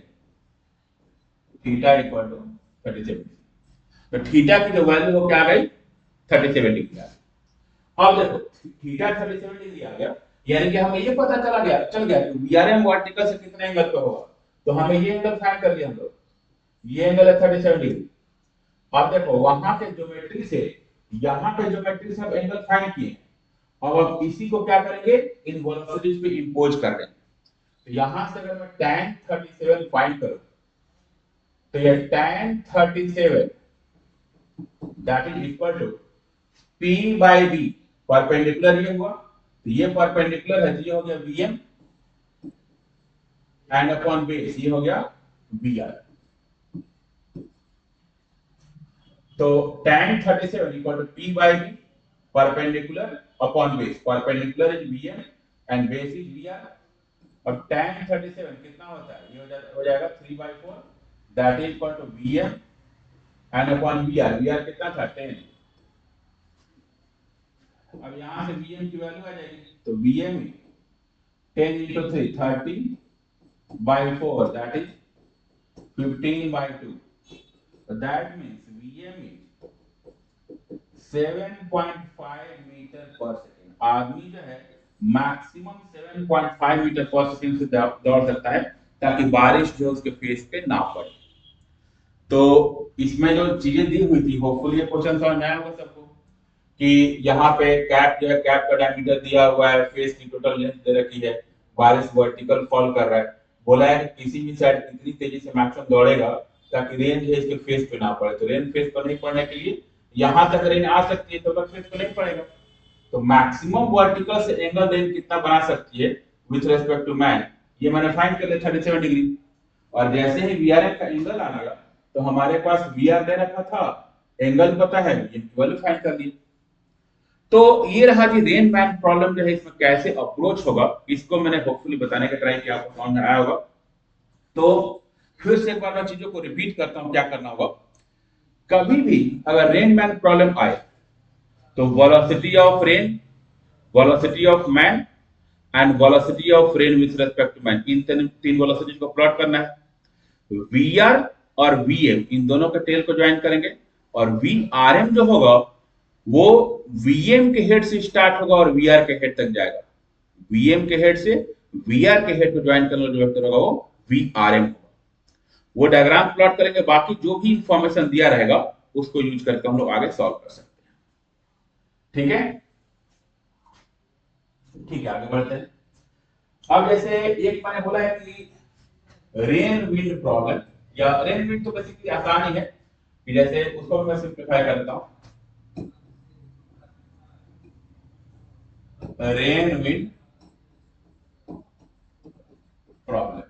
Theta equal to 37 degree. तो थीटा की जो वैल्यू हो क्या आ गई? 37 डिग्री आ गई। अब देखो थीटा 37 डिग्री आ गया, यानी कि हमें ये पता चल गया कि वीआरएम वर्टिकल से कितने एंगल पे होगा, तो हमें ये एंगल फाइंड कर लिया हम लोग, ये एंगल है 37 डिग्री। अब देखो वहां के ज्योमेट्री से यहाँ के ज्योमेट्री से हम एंगल फाइंड किए, अब इसी को क्या करेंगे, इन वेलोसिटीज पे इंपोज कर देंगे। तो यहां से अगर मैं tan 37 फाइंड करूं, तो ये tan 37 that is equal to P by B, perpendicular ये हुआ, तो ये परपेंडिकुलर है, ये हो गया Vm एंड अपॉन बेस ये हो गया Vr। तो tan 37 equal to P by B, perpendicular upon base, perpendicular is Vm and base is Vr। अब tan 37 कितना होता है, ये हो जाएगा 3/4 that is equal to Vm and upon Vr, Vr कितना था 10। अब यहां से Vm की वैल्यू आ जाएगी, तो Vm 10 into 3 30/4 that is 15/2, so that means Vm is 7.5 metre per second. आदमी जो है मैक्सिमम 7.5 मीटर पर सेकेंड से दौड़ सकता है, ताकि बारिश जो उसके फेस पे ना पड़े। तो इसमें जो चीजें दी हुई थी, होपफुली ये क्वेश्चन समझ में आया होगा सबको, कि यहाँ पे कैप जो है, कैप का डायमीटर दिया हुआ है, फेस की टोटल लेंथ दे रखी है, बारिश वर्टिकल फॉल कर रहा है, बोला है कि किसी भी साइड कितनी तेजी से मैक्सिमम दौड़ेगा ताकि रेन जो है इसके फेस पे ना पड़े। तो रेन फेस पर नहीं पड़ने के लिए यहाँ तक रेन आ सकती है, तो फेस पे नहीं पड़ेगा। तो मैक्सिमम वर्टिकल से एंगल रेन कितना बना सकती है विथ रेस्पेक्ट टू मैन, ये मैंने फाइंड कर लिया 37 डिग्री। और जैसे ही वीआरएम का एंगल आएगा, तो हमारे पास वीआर दे रखा था, एंगल पता है, ये वैल्यू फाइंड कर ली। तो ये रहा कि रेन मैन प्रॉब्लम जो है इसमें कैसे अप्रोच होगा, इसको मैंने होपफुली बताने का ट्राई किया, आपको समझ में आया होगा। तो फिर से एक बार मैं चीजों को रिपीट करता हूं, क्या करना होगा। कभी भी अगर रेन मैन प्रॉब्लम आए, तो velocity of rain, velocity of man and velocity of rain with respect to man, इन तीन वेलोसिटीज को प्लॉट करना है। वीआर और वीएम इन दोनों के टेल को ज्वाइन करेंगे, और वीआरएम जो होगा वो वीएम के हेड से स्टार्ट होगा और वीआर के हेड तक जाएगा। वीएम के हेड से वीआर के हेड को ज्वाइन करने वाला जो वेक्टर होगा वो वीआरएम होगा। वो डायग्राम प्लॉट करेंगे, बाकी जो भी इंफॉर्मेशन दिया रहेगा उसको यूज करके हम लोग आगे सॉल्व कर सकते हैं। ठीक है, ठीक है, आगे बढ़ते हैं। अब जैसे एक मैंने बोला है कि रेन विंड प्रॉब्लम, या रेन विंड तो बेसिकली आसान ही है, कि जैसे उसको मैं सिंप्लीफाई कर देता हूं, रेन विंड प्रॉब्लम।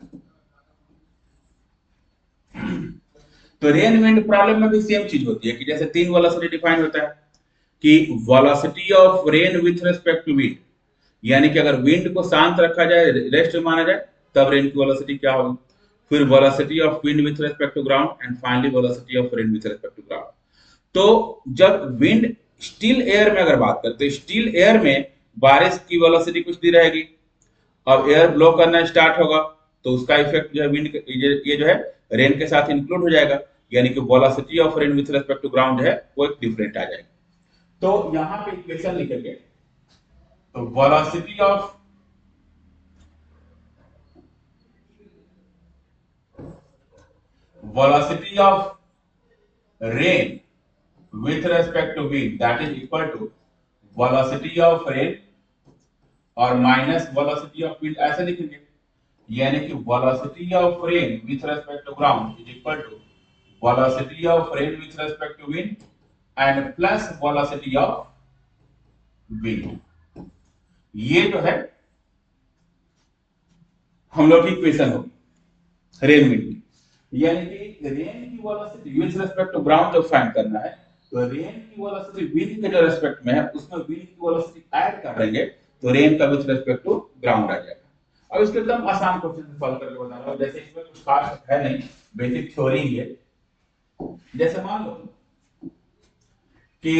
तो रेन विंड प्रॉब्लम में भी सेम चीज होती है, कि जैसे तीन वेलोसिटी डिफाइन होता है, कि velocity of rain with respect to wind, यानी कि अगर विंड को शांत रखा जाए, रेस्ट में माना जाए, तब रेन की वेलोसिटी क्या होगी। फिर velocity of wind with respect to ground and finally velocity of rain with respect to ground. तो जब विंड स्टिल एयर में अगर बात करते हैं, स्टिल एयर में बारिश की वेलोसिटी कुछ दी रहेगी। अब एयर ब्लो करना स्टार्ट होगा, तो उसका इफेक्ट जो है विंड, ये जो है रेन के साथ इंक्लूड हो जाएगा, यानी कि velocity of rain with respect to ground है वो एक डिफरेंट आ जाएगा। तो यहां पे इक्वेशन लिखेंगे, तो velocity of rain with respect to wind, that is equal to velocity of rain और माइनस वेलोसिटी ऑफ विंड, ऐसे लिखेंगे। यानी कि velocity of rain with respect to ground is equal to velocity of rain with respect to wind and plus velocity of wind. ये जो है हम लोग की इक्वेशन होगी रेन विंड की। यानी कि रेन की velocity with respect to ground जब फाइंड करना है, तो रेन की वेलोसिटी विंड के जो रेस्पेक्ट में है उसमें विंड की वेलोसिटी ऐड कर देंगे, तो रेन का विथ रेस्पेक्ट टू ग्राउंड आ जाएगा। अब इसको एकदम आसान क्वेश्चन सॉल्व करके बता रहा हूं, जैसे इसमें कुछ खास है नहीं, बेसिक थ्योरी ही है। जैसे मान लो कि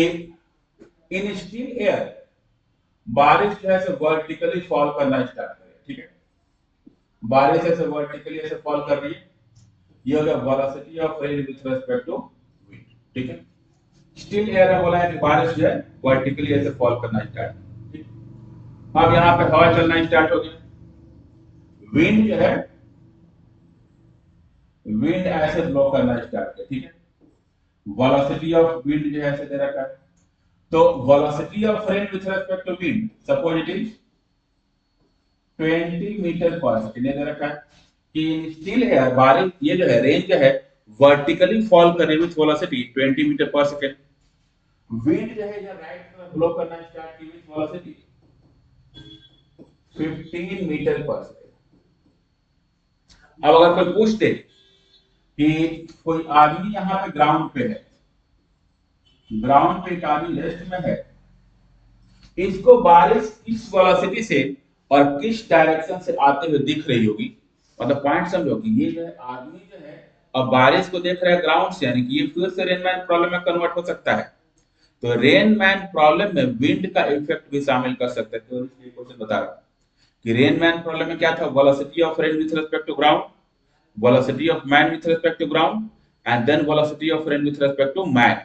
इन स्टिल एयर बारिश जो है वर्टिकली फॉल करना स्टार्ट करे, ठीक है, बारिश ऐसे वर्टिकली ऐसे फॉल कर रही है, ये हो गया velocity of rain with respect to wind. ठीक है, स्टिल एयर में बोला है कि बारिश जो है वर्टिकली ऐसे फॉल करना स्टार्ट, ठीक। अब यहाँ पे हवा चलना स्टार्ट हो गया, विंड जो है, विंड ऐसे ब्लो करना स्टार्ट किया, ठीक है। वेलोसिटी ऑफ विंड जो है ऐसे दे रखा है, तो velocity of rain with respect to wind, suppose it is 20 metre per second दे रखा है कि स्टिल एयर, बारिश ये जो है रेन जो है वर्टिकली फॉल कर रही है with velocity 20 metre per second. Wind जो है राइट तरफ ब्लो करना स्टार्ट की with velocity 15 metre per second. अब अगर कोई पूछ दे कि कोई आदमी यहाँ पे ग्राउंड पे है, ग्राउंड पे एक आदमी रेस्ट में है, इसको बारिश किस वेलोसिटी से और किस डायरेक्शन से आते हुए दिख रही होगी, मतलब पॉइंट समझो कि ये जो है आदमी जो है अब बारिश को देख रहा है ग्राउंड से, यानी कि ये फिर से रेनमैन प्रॉब्लम में कन्वर्ट हो सकता है। तो रेनमैन प्रॉब्लम में विंड का इफेक्ट भी शामिल कर सकते हैं, तो इसलिए क्वेश्चन बता रहा हूं कि रेनमैन प्रॉब्लम में क्या था, velocity of rain with respect to ground, velocity of man with respect to ground, and then velocity of rain with respect to man।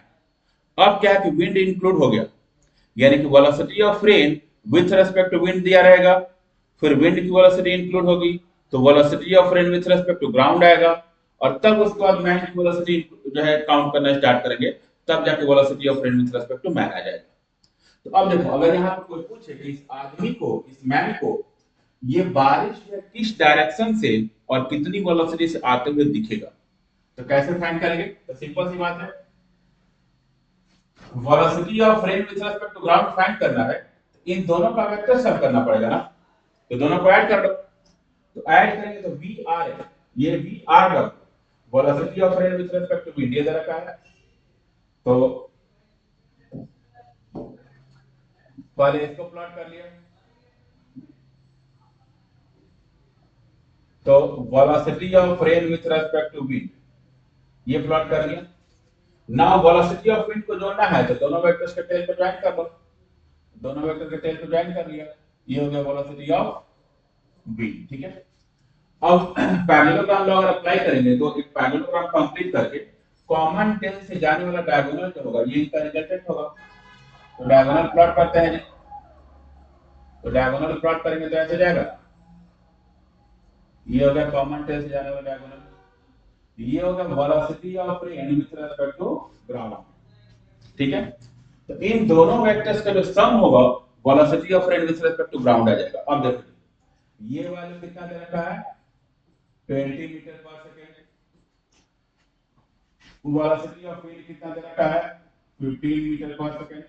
अब क्या है कि wind इंक्लूड हो गया, यानी कि velocity of rain with respect to wind दिया रहेगा, फिर wind की velocity इंक्लूड होगी, तो velocity of rain with respect to ground आएगा, और तब उसके बाद man की velocity जो है काउंट करना स्टार्ट करेंगे, तब जाके velocity of rain with respect to man आ जाएगा। तो अब देखो, अगर यहाँ पर कोई पूछे कि इस आदमी को, इस मैन को ये बारिश जो है किस डायरेक्शन से और कितनी वेलोसिटी से आते हुए दिखेगा, तो कैसे फाइंड करेंगे, तो सिंपल सी बात है, velocity of rain with respect to ground find करना है, तो इन दोनों का वेक्टर सम करना पड़ेगा ना, तो दोनों को ऐड कर लो, तो ऐड करेंगे तो वी आर है, ये वी आर का velocity of rain with respect to wind ये दे रखा है, तो पहले इसको प्लॉट कर लिया, तो velocity of rain with respect to wind ये प्लॉट कर लिया। नाउ वेलोसिटी ऑफ विंड को जोड़ना है, तो दोनों वेक्टर्स के टेल को ज्वाइन कर लो, दोनों वेक्टर के टेल को ज्वाइन कर लिया, ये हो गया वेलोसिटी ऑफ विंड, ठीक है। अब पैरेललोग्राम लॉ अगर अप्लाई करेंगे तो एक पैरेललोग्राम कंप्लीट करके कॉमन टेल से जाने वाला डायगोनल जो होगा ये इसका रिजल्टेंट होगा, तो डायगोनल प्लॉट करते हैं, तो डायगोनल प्लॉट करेंगे तो ऐसे जाएगा, ये हो गया कॉमन टेल से जाने वाला डायगोनल, ये हो गया velocity of rain with respect to ground, ठीक है। तो इन दोनों वेक्टर्स का जो सम होगा velocity of rain with respect to ground आ जाएगा। अब देखो ये वैल्यू कितना दे रखा है, 20 metre per second, velocity of wind कितना दे रखा है, 15 मीटर पर सेकेंड।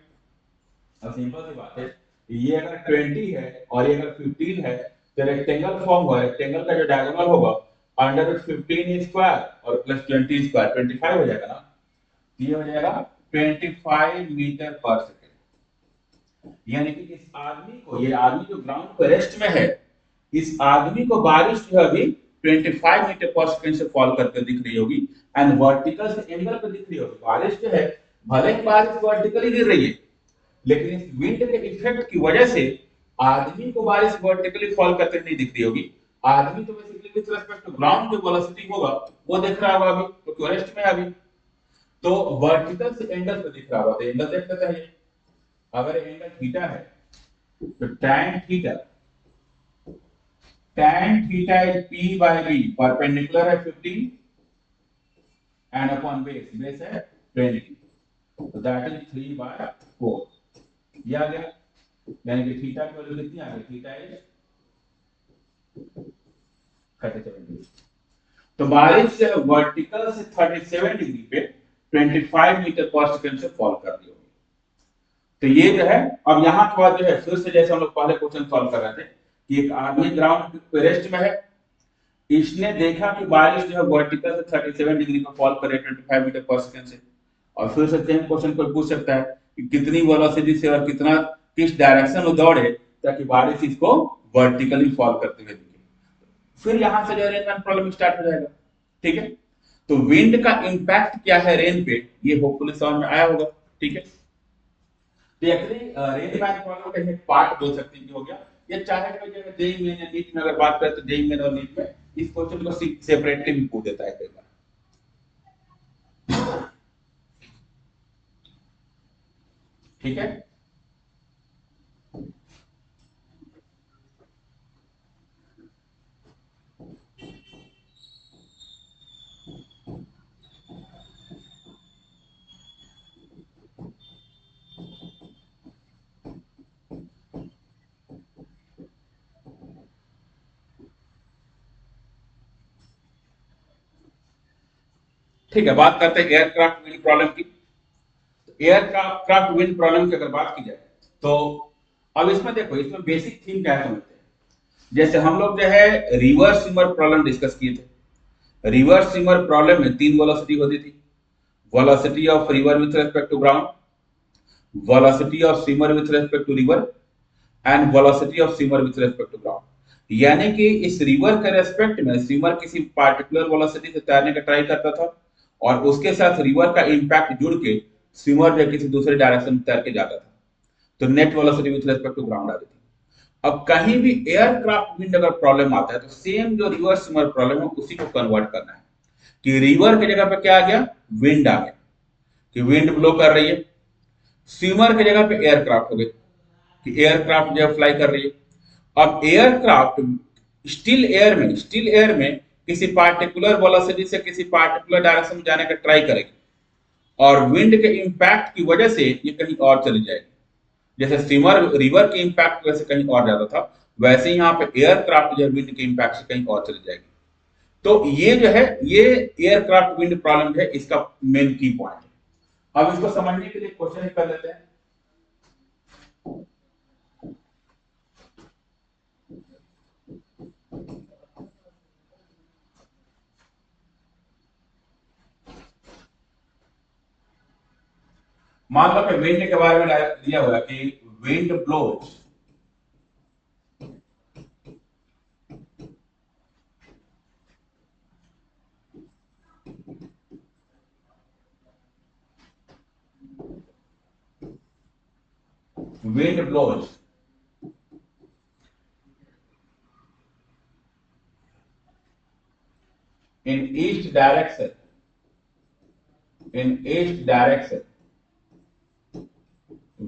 अब सिंपल सी बात है, ये अगर 20 है और ये अगर 15 है, तो रेक्टेंगल फॉर्म हुआ, रेक्टेंगल का जो डायगोनल होगा अंडर रूट 15 स्क्वायर और प्लस 20 स्क्वायर 25 हो जाएगा ना, ये हो जाएगा 25 मीटर पर सेकेंड। यानी कि इस आदमी को, ये आदमी जो ग्राउंड पर रेस्ट में है, इस आदमी को बारिश जो है अभी 25 मीटर पर सेकेंड से फॉल करके दिख रही होगी, एंड वर्टिकल से एंगल पे दिख रही होगी। बारिश जो है भले ही बारिश वर्टिकली गिर रही है, लेकिन इस विंड के इफेक्ट की वजह से आदमी को बारिश वर्टिकली फॉल करते नहीं दिख रही होगी, आदमी तो basically with respect to ground जो वेलोसिटी होगा वो देख रहा होगा अभी, क्योंकि रेस्ट में है अभी, तो वर्टिकल से एंगल पे दिख रहा होगा, तो एंगल देख लेते हैं। अगर एंगल थीटा है तो tan theta is p by b, perpendicular है 15 and upon base है 20, so that is 3 by 4, ये आ गया, यानी कि थीटा की वैल्यू कितनी आ गई, थीटा इज 37 डिग्री। तो बारिश वर्टिकल से 37 डिग्री पे 25 मीटर पर सेकंड से फॉल कर रही होगी। तो ये जो है, अब यहाँ के बाद जो है फिर से जैसे हम लोग पहले क्वेश्चन सॉल्व कर रहे थे कि एक आदमी ग्राउंड पे रेस्ट में है, इसने देखा कि बारिश जो है वर्टिकल से 37 डिग्री पर फॉल करे 25 मीटर पर सेकंड से, और फिर से सेम क्वेश्चन कोई पूछ सकता है कि कितनी वेलोसिटी से और कितना किस डायरेक्शन में दौड़े ताकि बारिश इसको वर्टिकली फॉल करते हुए दिखे, फिर यहां से जो रेन प्रॉब्लम स्टार्ट हो जाएगा, ठीक है। तो विंड का इंपैक्ट क्या है रेन पे, ये होपफुली समझ में आया होगा, ठीक है। तो एक्चुअली रेन मैन प्रॉब्लम का एक पार्ट बोल सकते हैं कि हो गया, ये चाहे तो जगह जेई मेन या नीट में अगर बात करें तो जेई मेन और नीट में इस क्वेश्चन को सेपरेटली भी पूछ देता है कई बार, ठीक है। ठीक है, बात करते हैं एयरक्राफ्ट विंड प्रॉब्लम की। एयरक्राफ्ट विंड प्रॉब्लम की अगर बात की जाए तो अब इसमें देखो, इसमें बेसिक थीम क्या है समझते हैं। जैसे हम लोग जो है रिवर्स स्विमर प्रॉब्लम डिस्कस किए थे। रिवर्स स्विमर प्रॉब्लम में तीन वेलोसिटी होती थी: velocity of river with respect to ground, velocity of swimmer with respect to river, and velocity of swimmer with respect to ground. यानी कि इस रिवर के रेस्पेक्ट में स्विमर किसी पार्टिकुलर वेलोसिटी से तैरने का ट्राई करता था, और उसके साथ रिवर का इंपैक्ट जुड़ के स्विमर जो किसी दूसरे डायरेक्शन में तैर के जाता था, तो net velocity with respect to ground आती थी। अब कहीं भी एयरक्राफ्ट विंड अगर प्रॉब्लम आता है तो सेम जो रिवर्स स्विमर प्रॉब्लम है उसी को कन्वर्ट करना है कि रिवर की जगह पे क्या आ गया, विंड आ गया, कि विंड ब्लो कर रही है। स्विमर की जगह पे एयरक्राफ्ट हो गई कि एयरक्राफ्ट जो फ्लाई कर रही है। अब एयरक्राफ्ट स्टिल एयर में किसी पार्टिकुलर वेलोसिटी से किसी पार्टिकुलर डायरेक्शन में जाने का ट्राई करेगी, और विंड के इंपैक्ट की वजह से ये कहीं और चली जाएगी। जैसे स्टीमर रिवर के इंपैक्ट की वजह से कहीं और जाता था, वैसे ही यहाँ पे एयरक्राफ्ट जो है विंड के इंपैक्ट से कहीं और चली जाएगी। तो ये जो है, ये एयरक्राफ्ट विंड प्रॉब्लम है, इसका मेन की पॉइंट है। अब इसको समझने के लिए क्वेश्चन कर लेते हैं। मान लो कि विंड के बारे में दिया हुआ है कि wind blows wind blows in east direction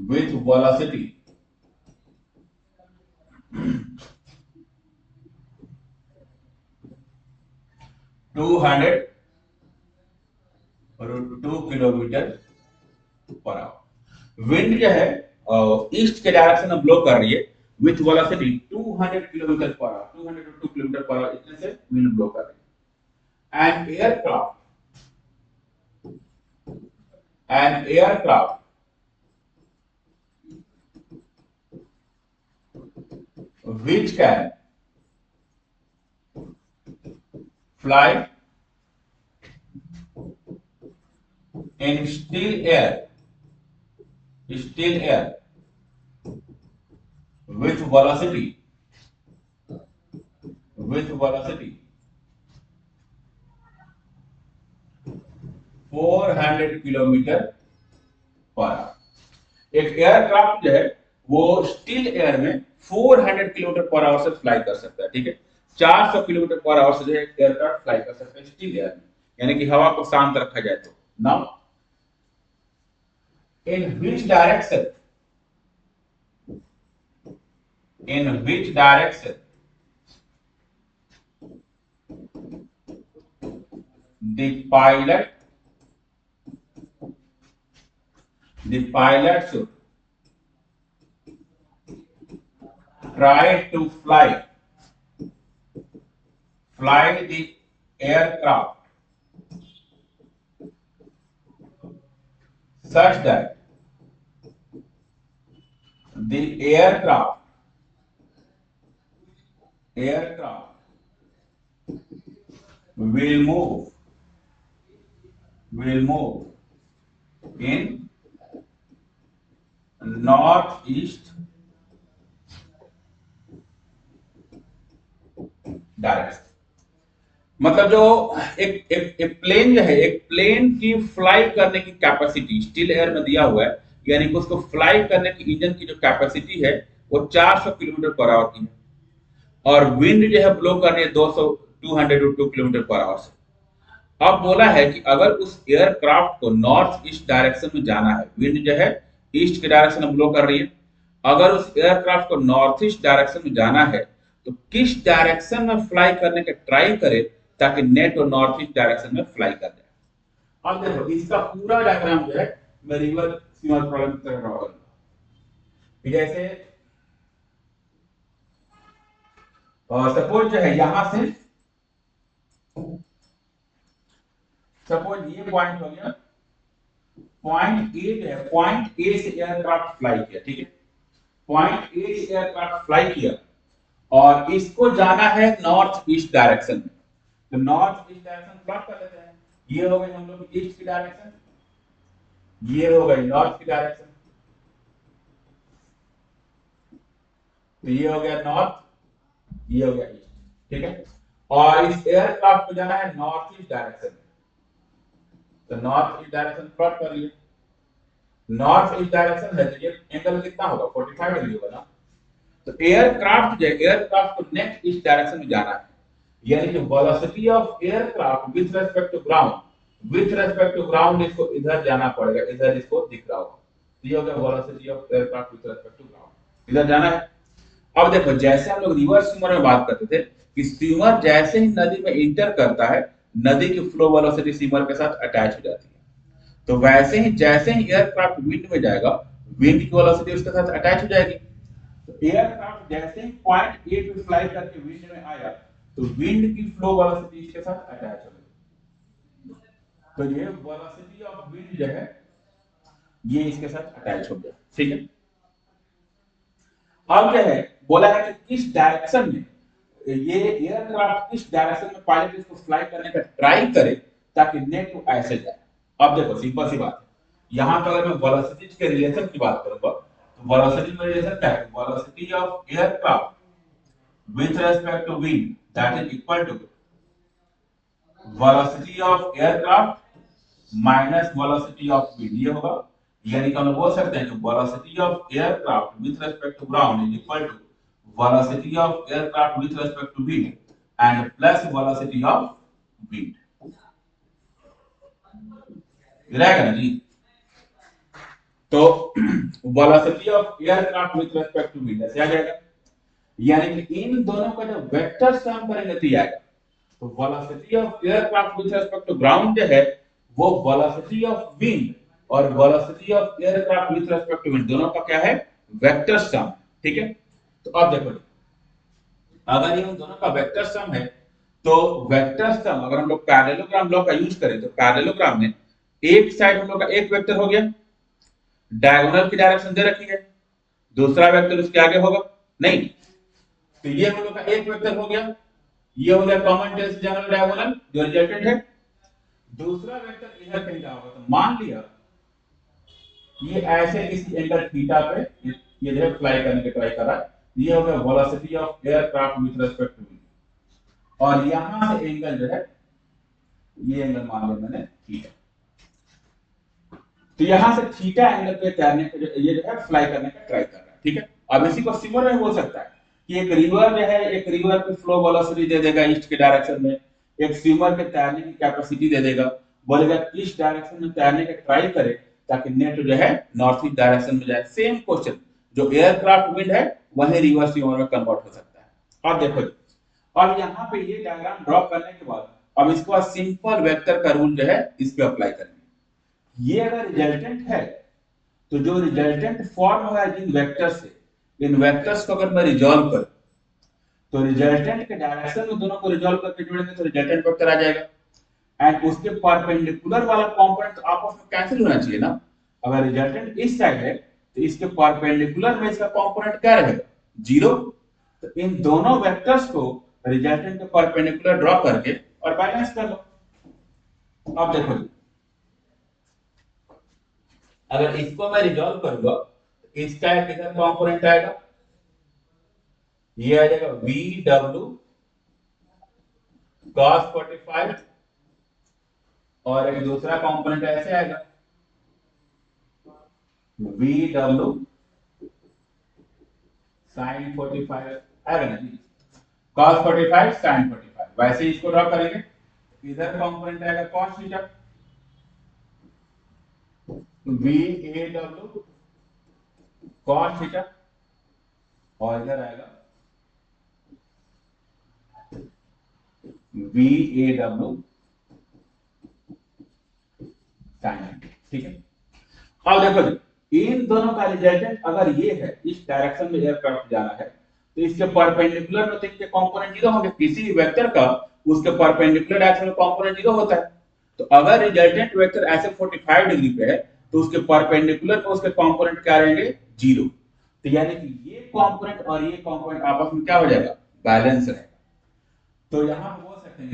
with velocity 200 2 kilometre per hour. Wind जो है ईस्ट के डायरेक्शन में ब्लो कर रही है with velocity 200 kilometre per our, 200 two kilometre per our, इतने से विंड ब्लो कर रही है। An aircraft which can fly in still air with velocity 400 kilometre per our. एक एयरक्राफ्ट जो है वो स्टिल एयर में 400 किलोमीटर पर आवर से फ्लाई कर सकता है, ठीक है। 400 किलोमीटर पर आवर से जो है एयरक्राफ्ट फ्लाई कर सकता है स्टिल एयर में, यानी कि हवा को शांत रखा जाए तो। Now in which direction the pilot should try to fly the aircraft such that the aircraft will move in northeast direction. मतलब जो एक प्लेन जो है, एक प्लेन की फ्लाई करने की कैपेसिटी स्टिल एयर में दिया हुआ है, यानी कि उसको फ्लाई करने की इंजन की जो कैपेसिटी है वो 400 किलोमीटर पर आवर की है, और विंड जो है ब्लो करने 200 किलोमीटर पर आवर से। अब बोला है कि अगर उस एयरक्राफ्ट को नॉर्थ ईस्ट डायरेक्शन में जाना है, विंड जो है ईस्ट के डायरेक्शन में ब्लो कर रही है, अगर उस एयरक्राफ्ट को नॉर्थ ईस्ट डायरेक्शन में जाना है तो किस डायरेक्शन में फ्लाई करने का ट्राई करे ताकि नेट और नॉर्थ ईस्ट डायरेक्शन में फ्लाई कर जाए। अब देखो इसका पूरा डायग्राम जो है मैं रिवर स्विमर प्रॉब्लम की तरह ड्रॉ करूंगा। जैसे सपोज जो है यहां से सपोज ये पॉइंट हो गया, पॉइंट ए जो है, पॉइंट ए से एयरक्राफ्ट फ्लाई किया, ठीक है, पॉइंट ए से एयरक्राफ्ट फ्लाई किया और इसको जाना है नॉर्थ ईस्ट डायरेक्शन में। तो नॉर्थ ईस्ट डायरेक्शन प्लॉट कर लेते हैं। ये हो गई हम लोग ईस्ट की डायरेक्शन, ये हो गई नॉर्थ की डायरेक्शन, तो ये हो गया नॉर्थ, ये हो गया ईस्ट, ठीक है। और इस एयरक्राफ्ट को जाना है नॉर्थ ईस्ट डायरेक्शन में, तो नॉर्थ ईस्ट डायरेक्शन प्लॉट कर लिए। नॉर्थ ईस्ट डायरेक्शन है तो ये एंगल कितना होगा, 45 डिग्री होगा ना। तो एयरक्राफ्ट जो एयरक्राफ्ट को नेक्स्ट ईस्ट डायरेक्शन में जाना है, यानी कि velocity of aircraft with respect to ground, with respect to ground इसको इधर जाना पड़ेगा, इधर इसको दिख रहा होगा, तो ये हो गया velocity of aircraft with respect to ground, इधर जाना है। अब देखो जैसे हम लोग रिवर्स स्विमर में बात करते थे कि स्विमर जैसे ही नदी में इंटर करता है, नदी की फ्लो वेलोसिटी स्विमर के साथ अटैच हो जाती है। तो वैसे ही जैसे ही एयरक्राफ्ट विंड में जाएगा, विंड की वेलोसिटी उसके साथ अटैच हो जाएगी। तो एयरक्राफ्ट जैसे ही पॉइंट ए पे फ्लाई करके विंड में आया, तो विंड की फ्लो वेलोसिटी इसके साथ अटैच हो गई। तो ये वेलोसिटी ऑफ विंड जो है ये इसके साथ अटैच हो गया, ठीक है। अब क्या है, बोला है कि किस डायरेक्शन में ये एयरक्राफ्ट किस डायरेक्शन में पायलट इसको फ्लाई करने का ट्राई करे ताकि नेट टू ऐसे जाए। अब देखो सिंपल सी बात है, यहां पर अगर मैं वेलोसिटी के रिलेशन की बात करूंगा तो वेलोसिटी में रिलेशन क्या है, velocity of aircraft with respect to wind that is equal to velocity of aircraft minus velocity of wind, ये होगा। यानी कि हम बोल सकते हैं कि velocity of aircraft with respect to ground is equal to velocity of aircraft with respect to wind and plus velocity of wind, रहेगा ना जी। तो velocity of aircraft with respect to wind ऐसे आ जाएगा, यानी कि इन दोनों का जब वेक्टर सम करेंगे तो आएगा। तो velocity of aircraft with respect to ground जो है वो velocity of wind और velocity of aircraft with respect to wind दोनों का क्या है, वेक्टर सम, ठीक है। तो अब देखो अगर ये उन दोनों का वेक्टर सम है तो वेक्टर सम अगर हम लोग पैरेललोग्राम लॉ का यूज करें तो पैरेललोग्राम में एक साइड हम लोग का एक वेक्टर हो गया, डायगोनल की डायरेक्शन दे रखी है, दूसरा वेक्टर उसके आगे होगा नहीं, तो ये हम लोग का एक वेक्टर हो गया, ये हो गया कॉमन टेंस जनरल डायगोनल जो रिजल्टेंट है। दूसरा वेक्टर इधर कहीं का होगा, तो मान लिया ये ऐसे किसी एंगल थीटा पे ये जो है फ्लाई करने की ट्राई कर रहा है, ये हो गया velocity of aircraft with respect to wind, और यहां से एंगल जो है ये एंगल मान लिया मैंने थीटा, तो यहां से थीटा एंगल पे तैरने का ये जो है फ्लाई करने का ट्राई कर रहा है, ठीक है। अब इसी को सिमिलर में हो सकता है कि एक रिवर जो है, एक रिवर की फ्लो वेलोसिटी दे देगा ईस्ट के डायरेक्शन में, एक स्विमर के तैरने की कैपेसिटी दे देगा, बोलेगा किस डायरेक्शन में तैरने का ट्राई करे ताकि नेट जो है नॉर्थ ईस्ट डायरेक्शन में जाए। सेम क्वेश्चन जो एयरक्राफ्ट विंड है वही रिवर्स स्विमर में कन्वर्ट हो सकता है। अब देखो अब यहाँ पे ये डायग्राम ड्रॉ करने के बाद अब इसके बाद सिंपल वेक्टर का रूल जो है इस पे अप्लाई करेंगे। ये अगर रिजल्टेंट है तो जो रिजल्टेंट फॉर्म हुआ है जिन वेक्टर से, इन वेक्टर्स को अगर मैं रिजॉल्व करूं तो रिजल्टेंट के डायरेक्शन में दोनों को रिजॉल्व करके जोड़ेंगे तो रिजल्टेंट वेक्टर आ जाएगा, एंड उसके परपेंडिकुलर वाला कंपोनेंट आपस में कैंसिल होना चाहिए ना। अगर रिजल्टेंट इस साइड है तो इसके परपेंडिकुलर में इसका कंपोनेंट क्या रहेगा, जीरो। तो इन दोनों वेक्टर्स को रिजल्टेंट के परपेंडिकुलर ड्रॉ करके और बैलेंस कर लो। अब देखो जी अगर इसको मैं रिजॉल्व करूंगा तो इसका किधर कंपोनेंट आएगा, ये आ जाएगा वी डब्ल्यू cos 45 और एक दूसरा कंपोनेंट ऐसे आएगा वी डब्ल्यू sin 45 आएगा ना जी, cos 45 sin 45। वैसे ही इसको ड्रॉ करेंगे, इधर कंपोनेंट आएगा cos theta V A W cos theta और इधर आएगा वी ए डब्ल्यू sin, ठीक है। अब देखो जी इन दोनों का रिजल्टेंट अगर ये है, इस डायरेक्शन में एयरक्राफ्ट जाना है तो इसके परपेंडिकुलर में तो इनके कंपोनेंट जीरो होंगे, किसी भी वेक्टर का उसके परपेंडिकुलर डायरेक्शन में कंपोनेंट जीरो होता है। तो अगर रिजल्टेंट वेक्टर ऐसे 45 डिग्री पे है तो उसके परपेंडिकुलर पे उसके कंपोनेंट क्या रहेंगे, 0। तो यानी कि ये कंपोनेंट और ये कंपोनेंट आपस में क्या हो जाएगा, बैलेंस रहेगा। तो यहां पे बोल सकते हैं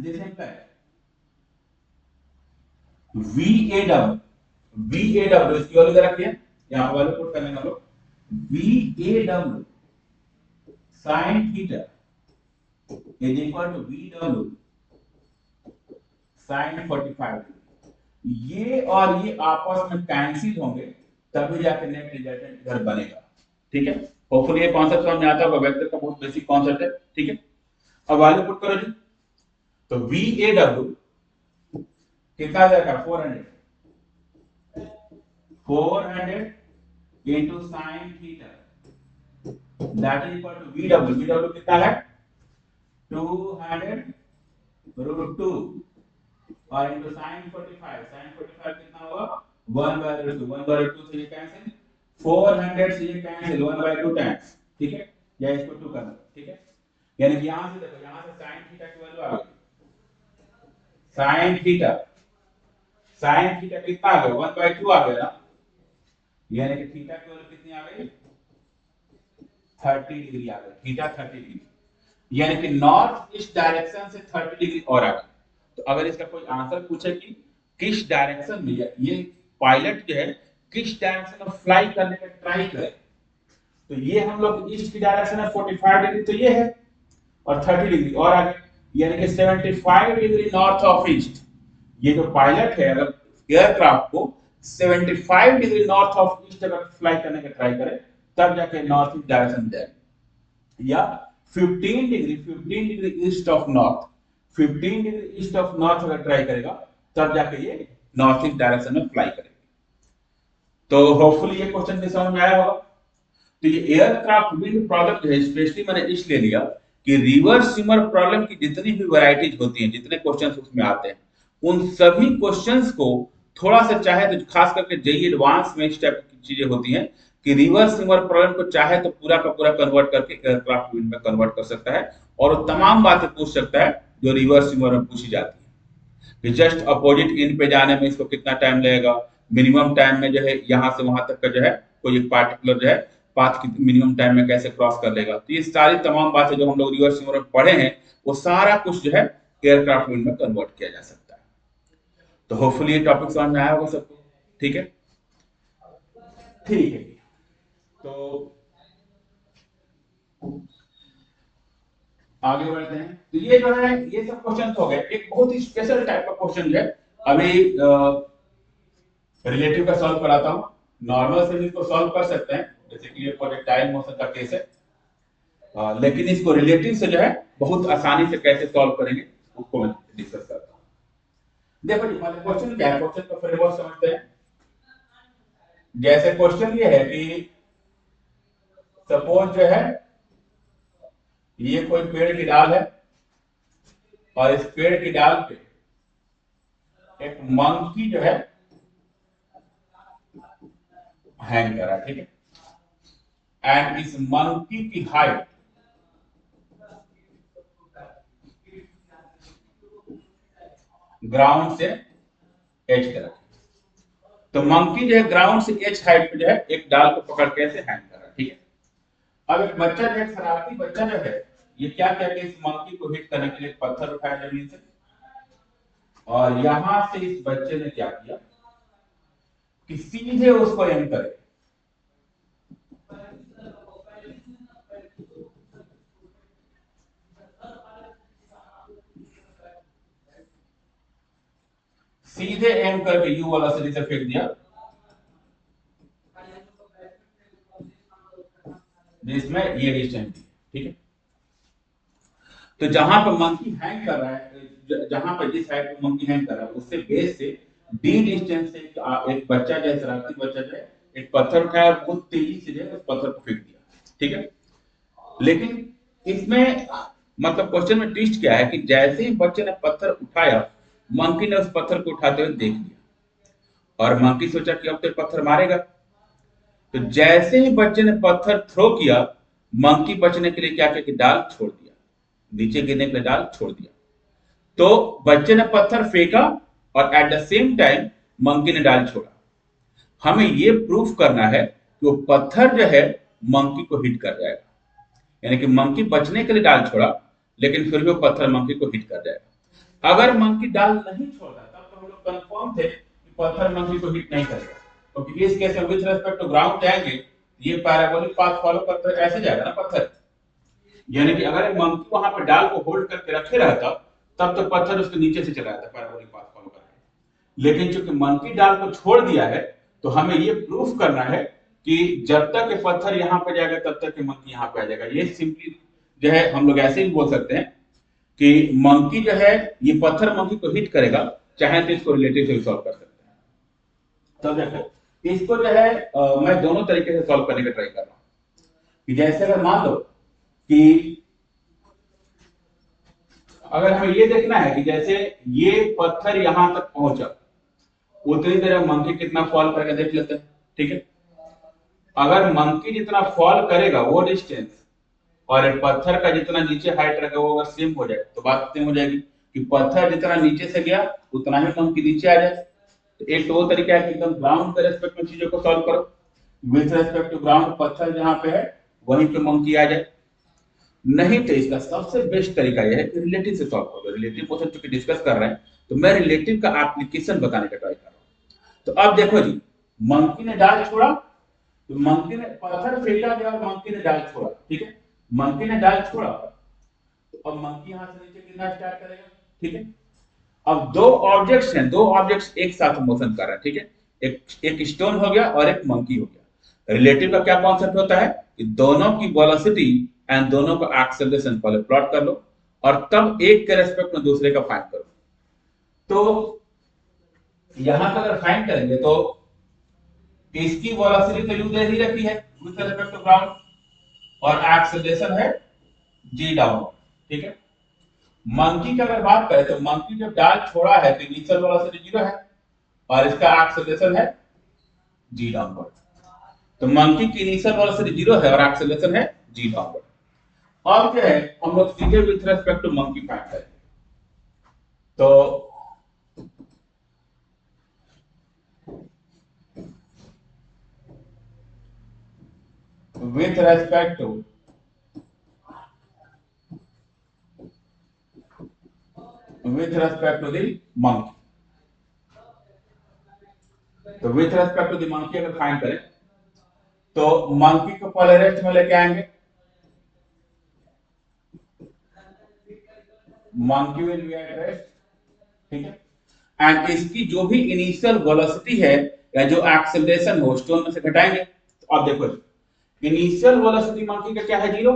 दिस इम्प्लाइज VAW इसकी वैल्यू रखिए, यहां वैल्यू पुट करने का लोग VAW sin theta is equal to VW sin 45 degree. ये और ये आपस में कैंसिल होंगे तभी जाके नेट रिजल्टेंट इधर बनेगा। ठीक है, होपफुली ये कॉन्सेप्ट समझ में आता होगा, वेक्टर का बहुत बेसिक कॉन्सेप्ट है। ठीक है, अब वैल्यू पुट करो जी। तो VAW कितना आ जाएगा, 400 into sin theta that is equal to VW कितना है 200 root 2 और into sin 45 कितना होगा 1/2 से ये कैंसिल, 400 से ये कैंसिल 1/2 टाइम्स। ठीक है, या इसको 2 करना। ठीक है, यानी कि यहां से देखो, यहां से sin थीटा की वैल्यू आ गई, sin थीटा कितना आ गया 1/2 आ गया ना, यानी कि थीटा की वैल्यू कितनी आ गई 30 डिग्री आ गई, थीटा 30 डिग्री, यानी कि नॉर्थ ईस्ट डायरेक्शन से 30 डिग्री और आ गई। तो अगर इसका कोई आंसर पूछे कि किस डायरेक्शन में ये पायलट जो है किस डायरेक्शन में फ्लाई करने का ट्राई करे, तो ये हम लोग ईस्ट की डायरेक्शन में 45 डिग्री तो ये है और 30 डिग्री और आ गई, यानी कि 75 डिग्री नॉर्थ ऑफ ईस्ट। ये जो पायलट है अगर एयरक्राफ्ट को 75 डिग्री नॉर्थ ऑफ ईस्ट अगर फ्लाई करने का ट्राई करे तब जाके नॉर्थ ईस्ट डायरेक्शन जाएगा, या 15 degree east of north, 15 degree east of north अगर ट्राई करेगा तब जाके ये नॉर्थ ईस्ट डायरेक्शन में फ्लाई करेगा। तो होपफुली ये क्वेश्चन भी समझ में आया होगा। तो ये एयरक्राफ्ट विंड प्रॉब्लम जो है स्पेशली मैंने इसलिए लिया कि रिवर्स स्विमर प्रॉब्लम की जितनी भी वैरायटीज होती हैं, जितने क्वेश्चंस उसमें आते हैं, उन सभी क्वेश्चंस को थोड़ा सा चाहे तो खास करके जेईई एडवांस में इस टाइप की चीजें होती हैं कि रिवर्स स्विमर प्रॉब्लम को चाहे तो पूरा का पूरा कन्वर्ट करके एयरक्राफ्ट विंड में कन्वर्ट कर सकता है और वो तमाम बातें पूछ सकता है जो रिवर्स स्विमर में पूछी जाती है कि जस्ट अपोजिट एंड पे जाने में इसको कितना टाइम लगेगा, मिनिमम टाइम में जो है यहाँ से वहां तक का जो है कोई एक पार्टिकुलर जो है पाथ की मिनिमम टाइम में कैसे क्रॉस कर लेगा। तो ये सारी तमाम बातें जो हम लोग रिवर्स स्विमर में पढ़े हैं वो सारा कुछ जो है एयरक्राफ्ट विंड में कन्वर्ट किया जा सकता है। तो होपफुली ये टॉपिक समझ में आया होगा सबको। ठीक है, ठीक है। तो आगे बढ़ते हैं। तो ये जो है ये सब क्वेश्चन हो गए। एक बहुत ही स्पेशल टाइप का क्वेश्चन है, अभी रिलेटिव का सॉल्व कराता हूं। नॉर्मल से इसको सॉल्व कर सकते हैं, बेसिकली प्रोजेक्टाइल मोशन का केस है, लेकिन इसको रिलेटिव से जो है बहुत आसानी से कैसे सॉल्व करेंगे उसको मैं डिस्कस करता हूं। देखो जी, पहले क्वेश्चन क्या है, क्वेश्चन का फ्रेमवर्क समझते हैं। जैसे क्वेश्चन ये है कि सपोज जो है ये कोई पेड़ की डाल है और इस पेड़ की डाल पे एक मंकी जो है हैंग कर रहा है। ठीक है, एंड इस मंकी की हाइट ग्राउंड से एच तक, तो मंकी जो है ग्राउंड से एच हाइट पे जो है एक डाल को पकड़ के ऐसे हैंग कर रहा है। ठीक है, अब एक बच्चा जो है, शरारती बच्चा जो है, ये क्या किया कि इस मंकी को हिट करने के लिए पत्थर उठाया जमीन से, और यहां से इस बच्चे ने क्या किया कि सीधे उसको एम करे, सीधे एम करके यू वाला से फेंक दिया, जिसमें ये डिस्टेंस। ठीक है, तो जहां पर मंकी हैंग कर रहा है, जहां पर जिस हाइट पे मंकी हैंग कर रहा है उससे बेस से डी डिस्टेंस से एक बच्चा जो है, शरारती बच्चा जो है, एक पत्थर उठाया और बहुत तेजी से जो है उस पत्थर को फेंक दिया। ठीक है, लेकिन इसमें मतलब क्वेश्चन में ट्विस्ट क्या है कि जैसे ही बच्चे ने पत्थर उठाया, मंकी ने उस पत्थर को उठाते हुए देख लिया और मंकी सोचा कि अब तो पत्थर मारेगा। तो जैसे ही बच्चे ने पत्थर थ्रो किया, मंकी बचने के लिए क्या किया कि डाल छोड़ दिया, नीचे गिरने के लिए डाल छोड़ दिया। तो बच्चे ने पत्थर फेंका और at the same time monkey ने डाल छोड़ा। हमें ये प्रूफ करना है कि वो पत्थर जो है मंकी को हिट कर जाएगा, यानी कि मंकी बचने के लिए डाल छोड़ा लेकिन फिर भी वो पत्थर मंकी को हिट कर जाएगा। अगर मंकी डाल नहीं छोड़ा तब तो हम लोग कंफर्म थे कि पत्थर मंकी को हिट नहीं करेगा, क्योंकि इस केस में विद रिस्पेक्ट टू ग्राउंड जाएंगे ये पैराबोलिक पाथ फॉलो करते ऐसे जाएगा ना पत्थर, यानी कि अगर मंकी वहां पर डाल को होल्ड करके रखे रहता तब तो पत्थर उसके नीचे से चला जाता पैराबोलिक पाथ फॉलो करके। लेकिन चूंकि मंकी डाल को छोड़ दिया है तो हमें ये प्रूफ करना है कि जब तक ये पत्थर यहाँ पे जाएगा तब तक ये मंकी यहाँ पे आ जाएगा। ये सिंपली जो है हम लोग ऐसे ही बोल सकते हैं कि मंकी जो है ये पत्थर मंकी को हिट करेगा, चाहे तो इसको रिलेटिव से सॉल्व कर सकते हैं। तो देखो इसको जो है मैं दोनों तरीके से सॉल्व करने का ट्राई कर रहा हूं कि जैसे अगर मान लो कि अगर हमें ये देखना है कि जैसे ये पत्थर यहां तक पहुंचा उतनी देर मंकी कितना फॉल करेगा देख लेते हैं, ठीक है। अगर मंकी जितना फॉल करेगा वो डिस्टेंस और पत्थर का जितना नीचे हाइट रहेगा वो अगर सेम हो जाए तो बात सेम हो जाएगी कि पत्थर जितना नीचे से गया उतना ही मंकी नीचे आ जाए। तो एक तो वो तरीका है कि एकदम ग्राउंड के रेस्पेक्ट में चीजों को सॉल्व करो, विद रेस्पेक्ट टू ग्राउंड पत्थर जहां पे है वहीं पे मंकी आ जाए। नहीं तो इसका सबसे बेस्ट तरीका यह है कि रिलेटिव से सॉल्व करो। रिलेटिव क्वेश्चन चूंकि डिस्कस कर रहे हैं तो मैं रिलेटिव का एप्लीकेशन बताने का ट्राई कर रहा हूं। तो अब देखो जी, मंकी ने डाल छोड़ा तो मंकी ने पत्थर फेंका गया और मंकी ने डाल छोड़ा, ठीक है। मंकी ने डाल छोड़ा तो अब मंकी यहां से नीचे गिरना स्टार्ट करेगा, ठीक है। अब दो ऑब्जेक्ट्स हैं, दो ऑब्जेक्ट्स एक साथ मोशन कर रहे हैं, ठीक है। एक स्टोन हो गया और एक मंकी हो गया। रिलेटिव का क्या कॉन्सेप्ट होता है कि दोनों की वेलोसिटी एंड दोनों का एक्सेलरेशन पहले प्लॉट कर लो और तब एक के रेस्पेक्ट में दूसरे का फाइंड करो। तो यहां पर अगर फाइंड करेंगे तो इसकी वेलोसिटी तो u दे ही रखी है विद रिस्पेक्ट टू ग्राउंड और एक्सेलरेशन है g डाउनवर्ड, ठीक है। मंकी की अगर बात करें तो मंकी जब डाल छोड़ा है तो इनिशियल वेलोसिटी 0 है और इसका एक्सेलरेशन है g डाउनवर्ड। तो मंकी की इनिशियल वेलोसिटी 0 है और एक्सेलरेशन है g डाउनवर्ड। अब क्या है हम लोग सीधे with respect to monkey find करेंगे। तो with respect to the monkey, तो with respect to the monkey अगर फाइंड करें तो मंकी को पहले रेस्ट में लेके आएंगे, monkey will be at rest, ठीक है। एंड इसकी जो भी इनिशियल वेलोसिटी है या जो एक्सेलरेशन हो स्टोन में से घटाएंगे। तो अब देखो इनिशियल वेलोसिटी मंकी का क्या है 0,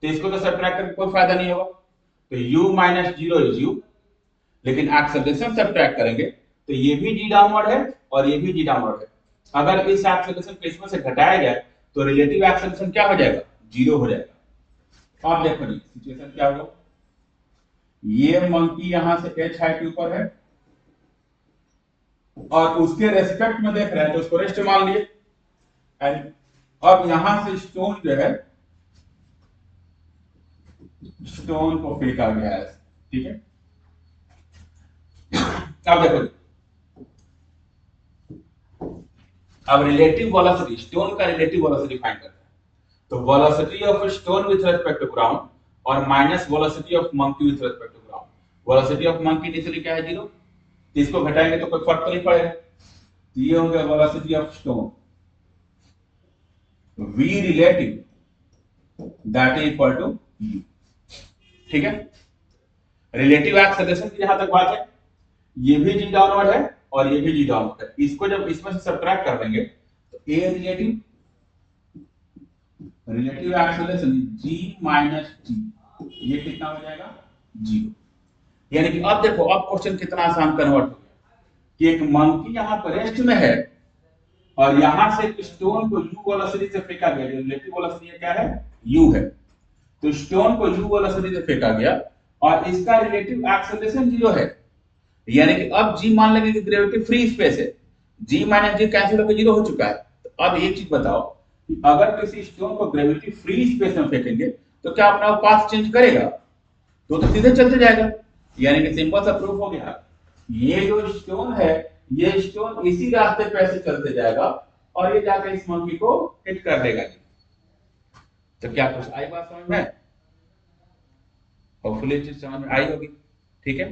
तो इसको तो सब्ट्रैक्ट करके कोई फायदा नहीं होगा, तो u माइनस 0 इज u। लेकिन एक्सेलरेशन सब्ट्रैक्ट करेंगे तो ये भी g डाउनवर्ड है और ये भी g डाउनवर्ड है। अगर इस एक्सेलरेशन को इसमें से घटाया जाए तो रिलेटिव एक्सेलरेशन क्या हो जाएगा 0 हो जाएगा। अब देखो जी सिचुएशन क्या होगा, ये मंकी यहां से h हाइट के ऊपर है और उसके रेस्पेक्ट में देख रहे हैं तो उसको रेस्ट मान लिए। एंड अब यहां से स्टोन जो है स्टोन को फेंका गया है, ठीक है। अब देखो अब रिलेटिव वेलोसिटी स्टोन का रिलेटिव वेलोसिटी फाइंड करते हैं। तो velocity of stone with respect to ground और minus velocity of monkey with respect to ground. Velocity of monkey initially क्या है 0, तो इसको घटाएंगे तो कोई फर्क तो नहीं पड़ेगा। तो ये हो गया velocity of stone v relative that is equal to u, ठीक है। रिलेटिव एक्सेलरेशन की जहां तक बात है ये भी g डाउनवर्ड है और ये भी g डाउनवर्ड है। इसको जब इसमें से सब्ट्रैक्ट कर देंगे तो a relative acceleration g minus t, ये कितना हो जाएगा 0। यानी कि अब देखो अब क्वेश्चन कितना आसान कन्वर्ट हो गया कि एक मंकी यहां पर रेस्ट में है और यहां से एक स्टोन को u वेलोसिटी से फेंका गया, जो रिलेटिव वेलोसिटी क्या है u है। तो स्टोन को u वेलोसिटी से फेंका गया और इसका रिलेटिव एक्सेलरेशन 0 है, यानी कि अब g मान लेंगे कि ग्रेविटी फ्री स्पेस है, g माइनस g कैंसिल होकर 0 हो चुका है। तो अब एक चीज बताओ कि अगर किसी स्टोन को ग्रेविटी फ्री स्पेस में फेंकेंगे तो क्या अपना पाथ चेंज करेगा? तो सीधे चलते जाएगा, यानी कि सिंपल सा प्रूफ हो गया ये जो स्टोन है, ये स्टोन इसी रास्ते पे ऐसे चलते जाएगा और ये जाकर इस मंकी को हिट कर देगा जी। तो क्या कुछ आई बात समझ में? होपफुली चीज समझ में आई होगी। ठीक है,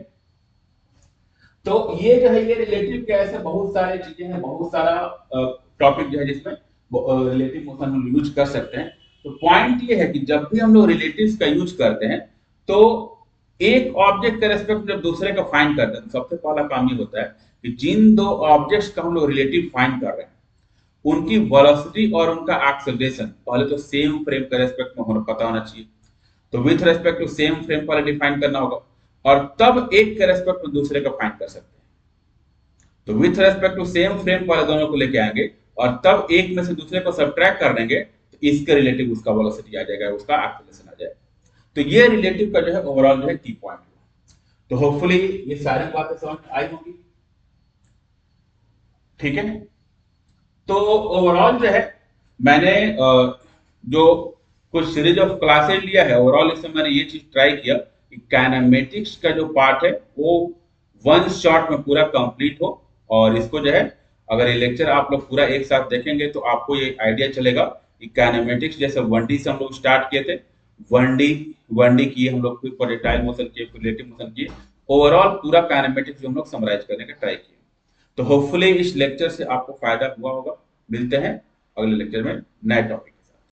तो ये जो है ये रिलेटिव केस है, बहुत सारे चीजें हैं, बहुत सारा टॉपिक जो है जिसमें रिलेटिव मोशन हम यूज कर सकते हैं। तो पॉइंट ये है कि जब भी हम लोग रिलेटिव्स का यूज करते हैं तो एक ऑब्जेक्ट के रेस्पेक्ट जब दूसरे का फाइंड करते हैं तो सबसे पहला काम ये होता है कि जिन दो ऑब्जेक्ट्स का हम लोग रिलेटिव फाइंड कर रहे हैं उनकी वेलोसिटी और उनका एक्सेलरेशन पहले तो सेम फ्रेम के रेस्पेक्ट में होना पता होना चाहिए। तो with respect to same frame पहले डिफाइन करना होगा और तब एक के रेस्पेक्ट में दूसरे का फाइंड कर सकते हैं। तो with respect to same frame वाले दोनों को लेके आएंगे और तब एक में से दूसरे को सब्ट्रैक्ट कर देंगे तो इसके रिलेटिव उसका वेलोसिटी आ जाएगा, उसका एक्सेलरेशन आ जाएगा। तो ये रिलेटिव का जो है ओवरऑल जो है की पॉइंट है। तो होपफुली ये सारी बातें समझ में आई होंगी। ठीक है, तो ओवरऑल जो है मैंने जो कुछ सीरीज ऑफ क्लासेज लिया है ओवरऑल इसमें मैंने ये चीज ट्राई किया कि काइनेमेटिक्स का जो पार्ट है वो वन शॉट में पूरा कंप्लीट हो। और इसको जो है अगर ये लेक्चर आप लोग पूरा एक साथ देखेंगे तो आपको ये आइडिया चलेगा कि काइनेमेटिक्स जैसे 1D से हम लोग स्टार्ट किए थे, 1D 1D किए हम लोग, फिर प्रोजेक्टाइल मोशन किए, फिर रिलेटिव मोशन किए, ओवरऑल पूरा काइनेमेटिक्स जो हम लोग समराइज करने का ट्राई किए। तो होपफुली इस लेक्चर से आपको फायदा हुआ होगा। मिलते हैं अगले लेक्चर में नए टॉपिक।